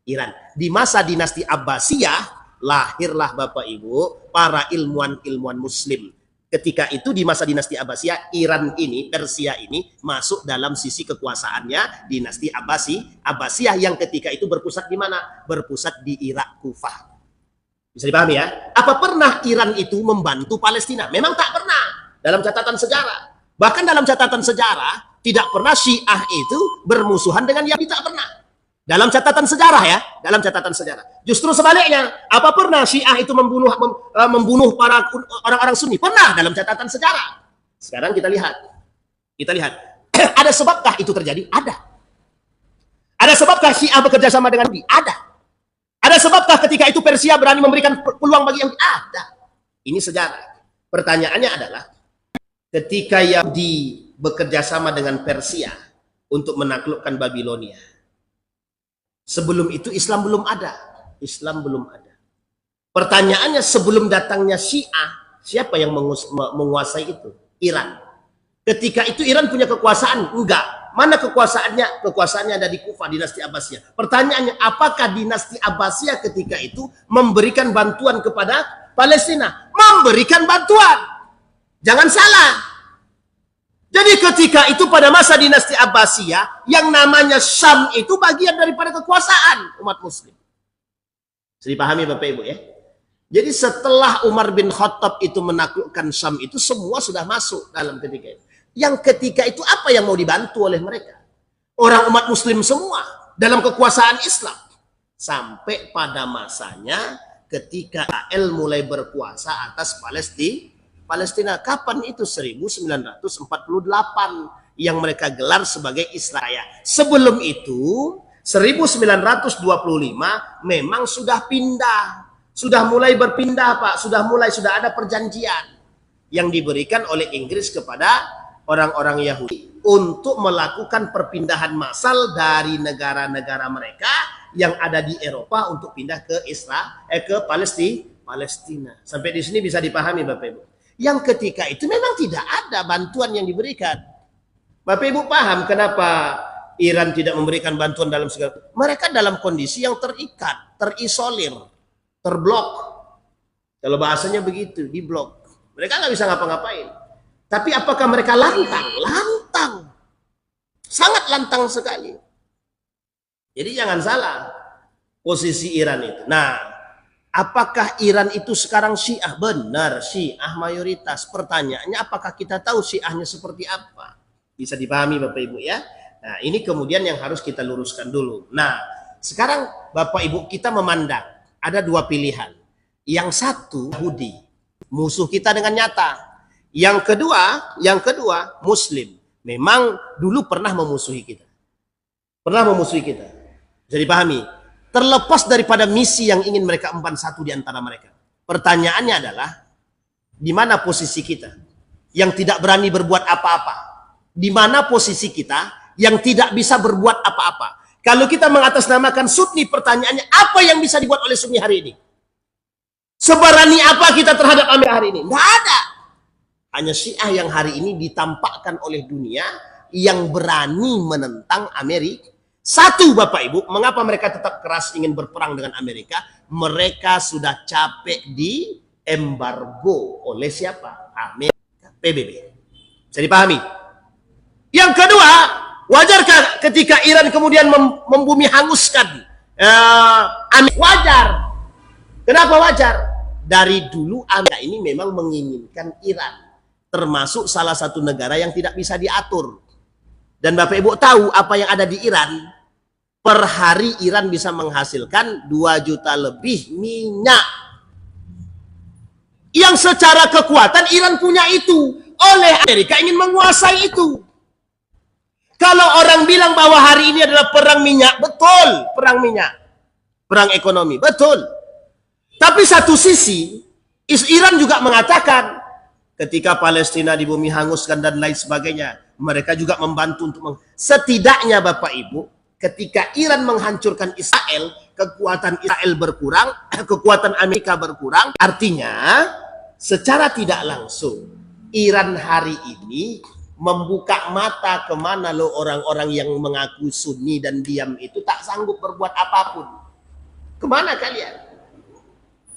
Iran. Di masa dinasti Abbasiyah, lahirlah Bapak Ibu para ilmuwan-ilmuwan Muslim. Ketika itu di masa dinasti Abbasiyah, Iran ini, Persia ini masuk dalam sisi kekuasaannya dinasti Abbasiyah yang ketika itu berpusat di mana? Berpusat di Irak, Kufah. Bisa dipahami ya? Apa pernah Iran itu membantu Palestina? Memang tak pernah. Dalam catatan sejarah. Bahkan dalam catatan sejarah, tidak pernah Syiah itu bermusuhan dengan Yahudi, tak pernah. Dalam catatan sejarah ya, dalam catatan sejarah. Justru sebaliknya, apa pernah Syiah itu membunuh para orang-orang Sunni? Pernah dalam catatan sejarah. Sekarang kita lihat. Ada sebabkah itu terjadi? Ada. Ada sebabkah Syiah bekerja sama dengan Yahudi? Ada. Ada sebabkah ketika itu Persia berani memberikan peluang bagi Yahudi? Ada. Ini sejarah. Pertanyaannya adalah, ketika Yahudi bekerja sama dengan Persia untuk menaklukkan Babilonia, sebelum itu Islam belum ada. Islam belum ada. Pertanyaannya, sebelum datangnya Syiah, siapa yang menguasai itu? Iran. Ketika itu Iran punya kekuasaan? Enggak. Mana kekuasaannya? Kekuasaannya ada di Kufah, dinasti Abbasiyah. Pertanyaannya, apakah dinasti Abbasiyah ketika itu memberikan bantuan kepada Palestina? Memberikan bantuan. Jangan salah. Jadi ketika itu pada masa dinasti Abbasiyah, yang namanya Syam itu bagian daripada kekuasaan umat Muslim. Bisa dipahami Bapak Ibu ya? Jadi setelah Umar bin Khattab itu menaklukkan Syam itu, semua sudah masuk dalam ketika itu. Yang ketika itu apa yang mau dibantu oleh mereka? orang umat muslim semua dalam kekuasaan Islam. Sampai pada masanya ketika Israel mulai berkuasa atas Palestina. Kapan itu? 1948 yang mereka gelar sebagai Israel. Sebelum itu 1925 memang sudah pindah. Sudah mulai berpindah, Pak. Sudah ada perjanjian yang diberikan oleh Inggris kepada orang-orang Yahudi untuk melakukan perpindahan massal dari negara-negara mereka yang ada di Eropa untuk pindah ke ke Palestina. Sampai di sini bisa dipahami Bapak Ibu. Yang ketika itu memang tidak ada bantuan yang diberikan. Bapak Ibu paham kenapa Iran tidak memberikan bantuan dalam segala. Mereka dalam kondisi yang terikat, terisolir, terblok. Kalau bahasanya begitu, diblok. Mereka nggak bisa ngapa-ngapain. Tapi apakah mereka lantang? Lantang. Sangat lantang sekali. Jadi jangan salah posisi Iran itu. Nah, apakah Iran itu sekarang Syiah? Benar, Syiah mayoritas. Pertanyaannya apakah kita tahu Syiahnya seperti apa? Bisa dipahami Bapak Ibu ya. Nah, ini kemudian yang harus kita luruskan dulu. Nah, sekarang Bapak Ibu kita memandang ada dua pilihan. Yang satu Yahudi, musuh kita dengan nyata. Yang kedua Muslim. Memang dulu pernah memusuhi kita. Bisa dipahami. Terlepas daripada misi yang ingin mereka emban satu di antara mereka. Pertanyaannya adalah, di mana posisi kita yang tidak berani berbuat apa-apa? Di mana posisi kita yang tidak bisa berbuat apa-apa? Kalau kita mengatasnamakan Sunni, pertanyaannya apa yang bisa dibuat oleh Sunni hari ini? Seberani apa kita terhadap Amerika hari ini? Nggak ada. Hanya Syiah yang hari ini ditampakkan oleh dunia yang berani menentang Amerika. Satu Bapak Ibu, mengapa mereka tetap keras ingin berperang dengan Amerika? Mereka sudah capek di embargo oleh siapa? Amerika, PBB. Bisa dipahami? Yang kedua, wajarkah ketika Iran kemudian membumi hanguskan Amerika? Wajar. Kenapa wajar? Dari dulu Amerika ini memang menginginkan Iran, termasuk salah satu negara yang tidak bisa diatur. Dan Bapak Ibu tahu apa yang ada di Iran? Per hari Iran bisa menghasilkan 2 juta lebih minyak. Yang secara kekuatan Iran punya itu. Oleh Amerika ingin menguasai itu. Kalau orang bilang bahwa hari ini adalah perang minyak, betul, perang minyak. Perang ekonomi, betul. Tapi satu sisi, Iran juga mengatakan ketika Palestina di bumi hanguskan dan lain sebagainya, mereka juga membantu untuk setidaknya Bapak Ibu, ketika Iran menghancurkan Israel, kekuatan Israel berkurang, kekuatan Amerika berkurang. Artinya, secara tidak langsung, Iran hari ini membuka mata kemana lo orang-orang yang mengaku Sunni dan diam itu tak sanggup berbuat apapun. Kemana kalian?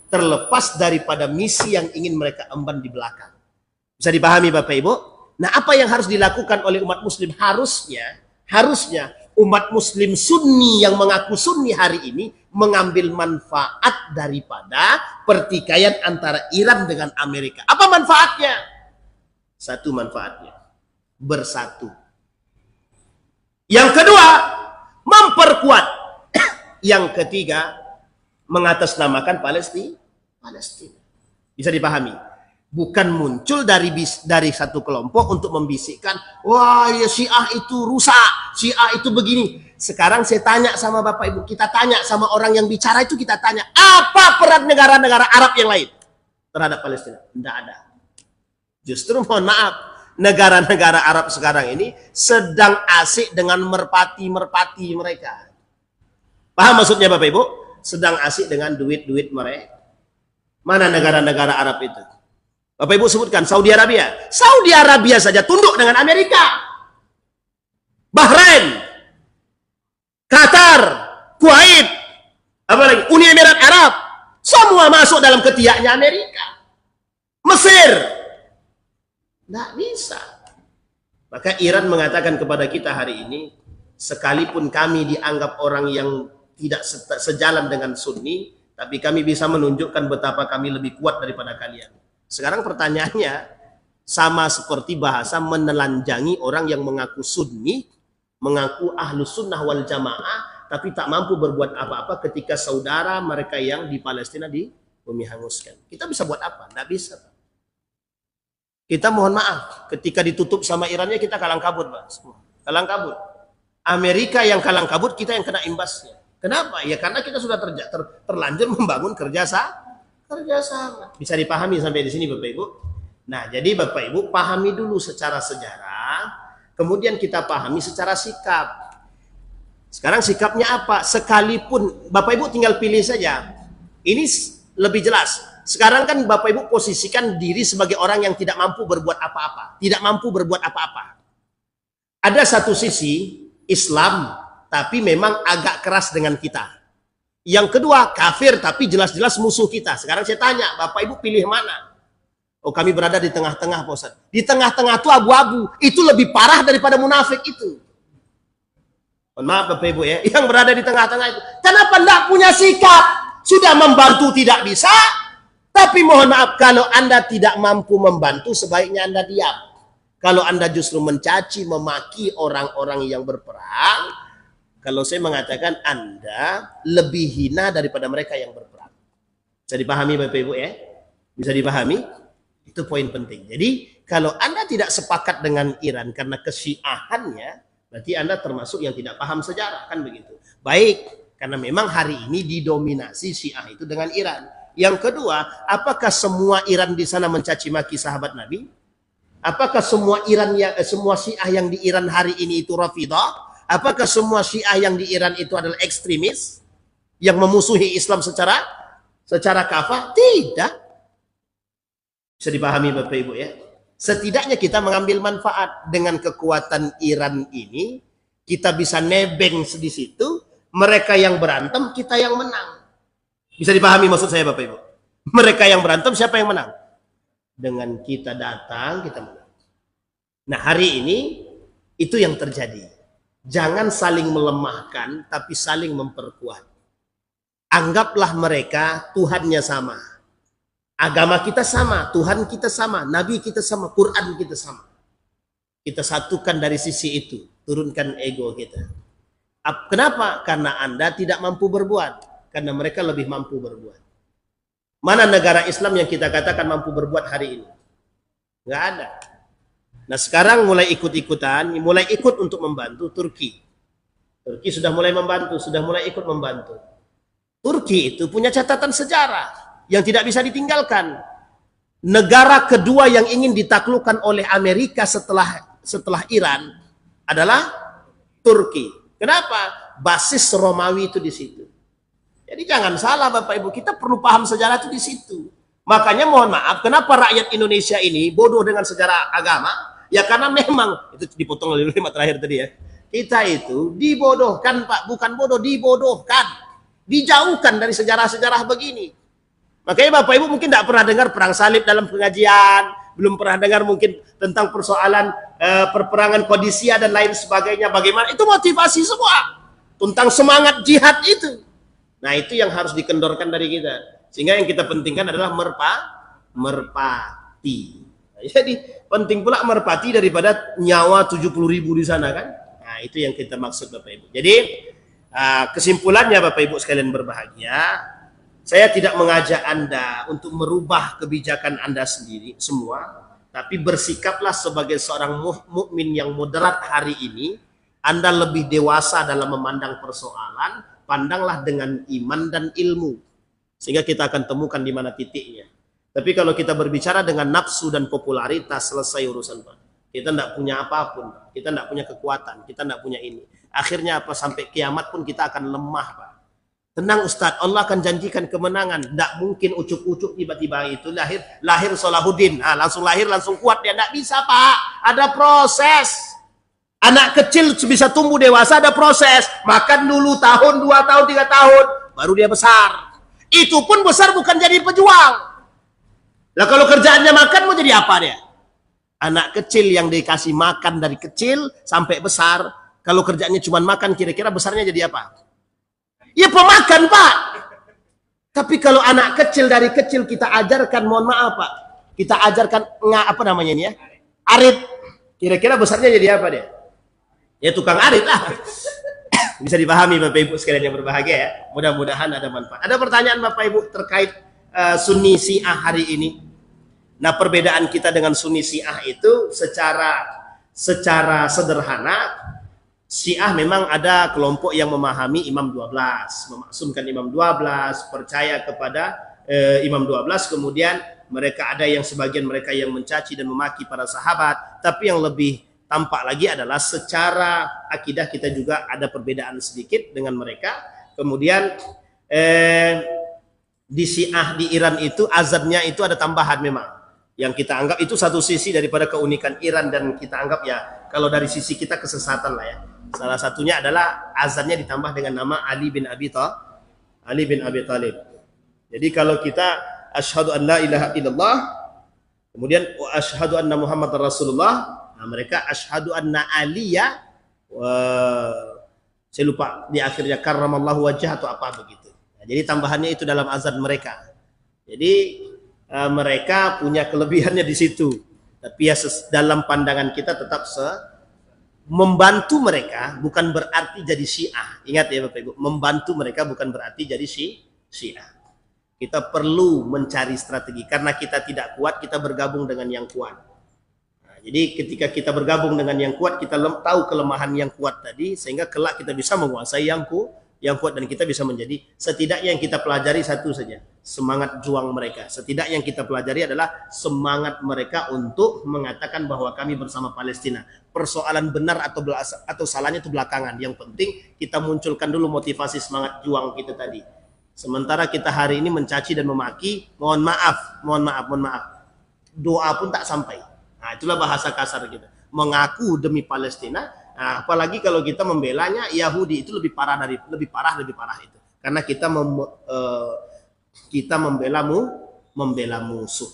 Terlepas daripada misi yang ingin mereka emban di belakang. Bisa dipahami Bapak Ibu? Nah, apa yang harus dilakukan oleh umat muslim? Harusnya umat muslim Sunni yang mengaku Sunni hari ini mengambil manfaat daripada pertikaian antara Iran dengan Amerika. Apa manfaatnya? Satu manfaatnya, bersatu. Yang kedua, memperkuat. Yang ketiga, mengatasnamakan Palestina. Bisa dipahami? Bukan muncul dari satu kelompok untuk membisikkan, wah ya Syiah itu rusak, Syiah itu begini. Sekarang saya tanya sama Bapak Ibu, kita tanya sama orang yang bicara itu, kita tanya, apa peran negara-negara Arab yang lain terhadap Palestina? Tidak ada. Justru mohon maaf, negara-negara Arab sekarang ini sedang asik dengan merpati-merpati mereka. Paham maksudnya Bapak Ibu? Sedang asik dengan duit-duit mereka. Mana negara-negara Arab itu? Bapak Ibu sebutkan Saudi Arabia. Saudi Arabia saja tunduk dengan Amerika. Bahrain, Qatar, Kuwait, apalagi Uni Emirat Arab, semua masuk dalam ketiaknya Amerika. Mesir, tidak bisa. Maka Iran mengatakan kepada kita hari ini, sekalipun kami dianggap orang yang tidak sejalan dengan Sunni, tapi kami bisa menunjukkan betapa kami lebih kuat daripada kalian. Sekarang pertanyaannya, sama seperti bahasa menelanjangi orang yang mengaku Sunni, mengaku ahlus sunnah wal jamaah, tapi tak mampu berbuat apa-apa ketika saudara mereka yang di Palestina di bumi hanguskan. Kita bisa buat apa? Tidak bisa. Kita mohon maaf, ketika ditutup sama Irannya kita kalang kabut, Pak. Kalang kabut. Amerika yang kalang kabut, kita yang kena imbasnya. Kenapa? Ya karena kita sudah terlanjur membangun kerjasama. Bisa dipahami sampai di sini, Bapak Ibu? Nah, jadi Bapak Ibu pahami dulu secara sejarah, kemudian kita pahami secara sikap. Sekarang sikapnya apa? Sekalipun Bapak Ibu tinggal pilih saja. Ini lebih jelas. Sekarang kan Bapak Ibu posisikan diri sebagai orang yang tidak mampu berbuat apa-apa. Tidak mampu berbuat apa-apa. Ada satu sisi Islam, tapi memang agak keras dengan kita. Yang kedua, kafir tapi jelas-jelas musuh kita. Sekarang saya tanya, Bapak Ibu pilih mana? Oh, kami berada di tengah-tengah, Pak Ustaz. Di tengah-tengah itu abu-abu. Itu lebih parah daripada munafik itu. Mohon maaf Bapak Ibu ya, yang berada di tengah-tengah itu. Kenapa tidak punya sikap? Sudah membantu tidak bisa, tapi mohon maaf, kalau Anda tidak mampu membantu, sebaiknya Anda diam. Kalau Anda justru mencaci, memaki orang-orang yang berperang, kalau saya mengatakan Anda lebih hina daripada mereka yang berperang. Bisa dipahami Bapak Ibu ya? Bisa dipahami? Itu poin penting. Jadi kalau Anda tidak sepakat dengan Iran karena kesyiahannya, berarti Anda termasuk yang tidak paham sejarah, kan begitu. Baik, karena memang hari ini didominasi Syiah itu dengan Iran. Yang kedua, apakah semua Iran di sana mencaci maki sahabat Nabi? Apakah semua semua Syiah yang di Iran hari ini itu Rafidah? Apakah semua Syiah yang di Iran itu adalah ekstremis yang memusuhi Islam secara kafah? Tidak. Bisa dipahami Bapak Ibu ya. Setidaknya kita mengambil manfaat dengan kekuatan Iran ini, kita bisa nebeng di situ, mereka yang berantem, kita yang menang. Bisa dipahami maksud saya Bapak Ibu? Mereka yang berantem, siapa yang menang? Dengan kita datang, kita menang. Nah, hari ini itu yang terjadi. Jangan saling melemahkan, tapi saling memperkuat. Anggaplah mereka Tuhannya sama. Agama kita sama, Tuhan kita sama, Nabi kita sama, Quran kita sama. Kita satukan dari sisi itu, turunkan ego kita. Kenapa? Karena Anda tidak mampu berbuat, karena mereka lebih mampu berbuat. Mana negara Islam yang kita katakan mampu berbuat hari ini? Nggak ada. Nah sekarang mulai ikut-ikutan, mulai ikut untuk membantu Turki. Turki sudah mulai membantu, sudah mulai ikut membantu. Turki itu punya catatan sejarah yang tidak bisa ditinggalkan. Negara kedua yang ingin ditaklukkan oleh Amerika setelah Iran adalah Turki. Kenapa? Basis Romawi itu di situ. Jadi jangan salah Bapak Ibu, kita perlu paham sejarah itu di situ. Makanya mohon maaf, kenapa rakyat Indonesia ini bodoh dengan sejarah agama? Ya karena memang, itu dipotong oleh lima terakhir tadi ya. Kita itu dibodohkan Pak, bukan bodoh, dibodohkan. Dijauhkan dari sejarah-sejarah begini. Makanya Bapak Ibu mungkin tidak pernah dengar perang salib dalam pengajian, belum pernah dengar mungkin tentang persoalan perperangan Qadisiyah dan lain sebagainya. Bagaimana? Itu motivasi semua. Tentang semangat jihad itu. Nah itu yang harus dikendorkan dari kita. Sehingga yang kita pentingkan adalah merpati. Nah, jadi penting pula merpati daripada nyawa 70.000 di sana kan. Nah itu yang kita maksud Bapak Ibu. Jadi kesimpulannya Bapak Ibu sekalian berbahagia, saya tidak mengajak Anda untuk merubah kebijakan Anda sendiri semua, tapi bersikaplah sebagai seorang mukmin yang moderat hari ini. Anda lebih dewasa dalam memandang persoalan, pandanglah dengan iman dan ilmu. Sehingga kita akan temukan di mana titiknya. Tapi kalau kita berbicara dengan nafsu dan popularitas, selesai urusan Pak. Kita tidak punya apapun, kita tidak punya kekuatan, kita tidak punya ini. Akhirnya apa? Sampai kiamat pun kita akan lemah Pak. Tenang Ustadz, Allah akan janjikan kemenangan. Tidak mungkin ucuk-ucuk tiba-tiba itu lahir Salahuddin. Nah, langsung lahir, langsung kuat dia. Tidak bisa Pak, ada proses. Anak kecil bisa tumbuh dewasa, ada proses. Makan dulu tahun, 2 tahun, 3 tahun, baru dia besar. Itu pun besar bukan jadi pejuang. Lah kalau kerjaannya makan mau jadi apa dia? Anak kecil yang dikasih makan dari kecil sampai besar, kalau kerjaannya cuma makan, kira-kira besarnya jadi apa? Ya pemakan Pak. Tapi kalau anak kecil dari kecil kita ajarkan, mohon maaf Pak, kita ajarkan apa namanya ini ya, arit, kira-kira besarnya jadi apa dia? Ya tukang arit lah. Bisa dipahami Bapak Ibu sekalian yang berbahagia ya. Mudah-mudahan ada manfaat. Ada pertanyaan Bapak Ibu terkait Sunni Syiah hari ini. Nah, perbedaan kita dengan Sunni Syiah itu secara sederhana, Syiah memang ada kelompok yang memahami Imam 12, memaksumkan Imam 12, percaya kepada Imam 12, kemudian mereka ada yang sebagian mereka yang mencaci dan memaki para sahabat, tapi yang lebih tampak lagi adalah secara akidah kita juga ada perbedaan sedikit dengan mereka. Kemudian di Syiah di Iran itu azannya itu ada tambahan memang. Yang kita anggap itu satu sisi daripada keunikan Iran, dan kita anggap ya kalau dari sisi kita kesesatan lah ya. Salah satunya adalah azannya ditambah dengan nama Ali bin Abi Thalib. Jadi kalau kita asyhadu an la ilaha illallah, kemudian wa asyhadu anna Muhammadar Rasulullah, nah mereka asyhadu anna Aliya, saya lupa di akhirnya karramallahu wajhah atau apa begitu. Nah, jadi tambahannya itu dalam azan mereka. Jadi mereka punya kelebihannya di situ. Tapi ya dalam pandangan kita tetap membantu mereka bukan berarti jadi Syiah. Ingat ya Bapak Ibu, membantu mereka bukan berarti jadi Syiah. Kita perlu mencari strategi, karena kita tidak kuat, kita bergabung dengan yang kuat. Nah, jadi ketika kita bergabung dengan yang kuat, kita tahu kelemahan yang kuat tadi, sehingga kelak kita bisa menguasai yang kuat, dan kita bisa menjadi, setidaknya yang kita pelajari satu saja, semangat juang mereka. Setidaknya yang kita pelajari adalah semangat mereka untuk mengatakan bahwa kami bersama Palestina. Persoalan benar atau salahnya itu belakangan. Yang penting kita munculkan dulu motivasi semangat juang kita tadi. Sementara kita hari ini mencaci dan memaki, mohon maaf, doa pun tak sampai. Nah, itulah bahasa kasar kita. Mengaku demi Palestina. Nah, apalagi kalau kita membelanya Yahudi, itu lebih parah itu. Karena kita membela musuh.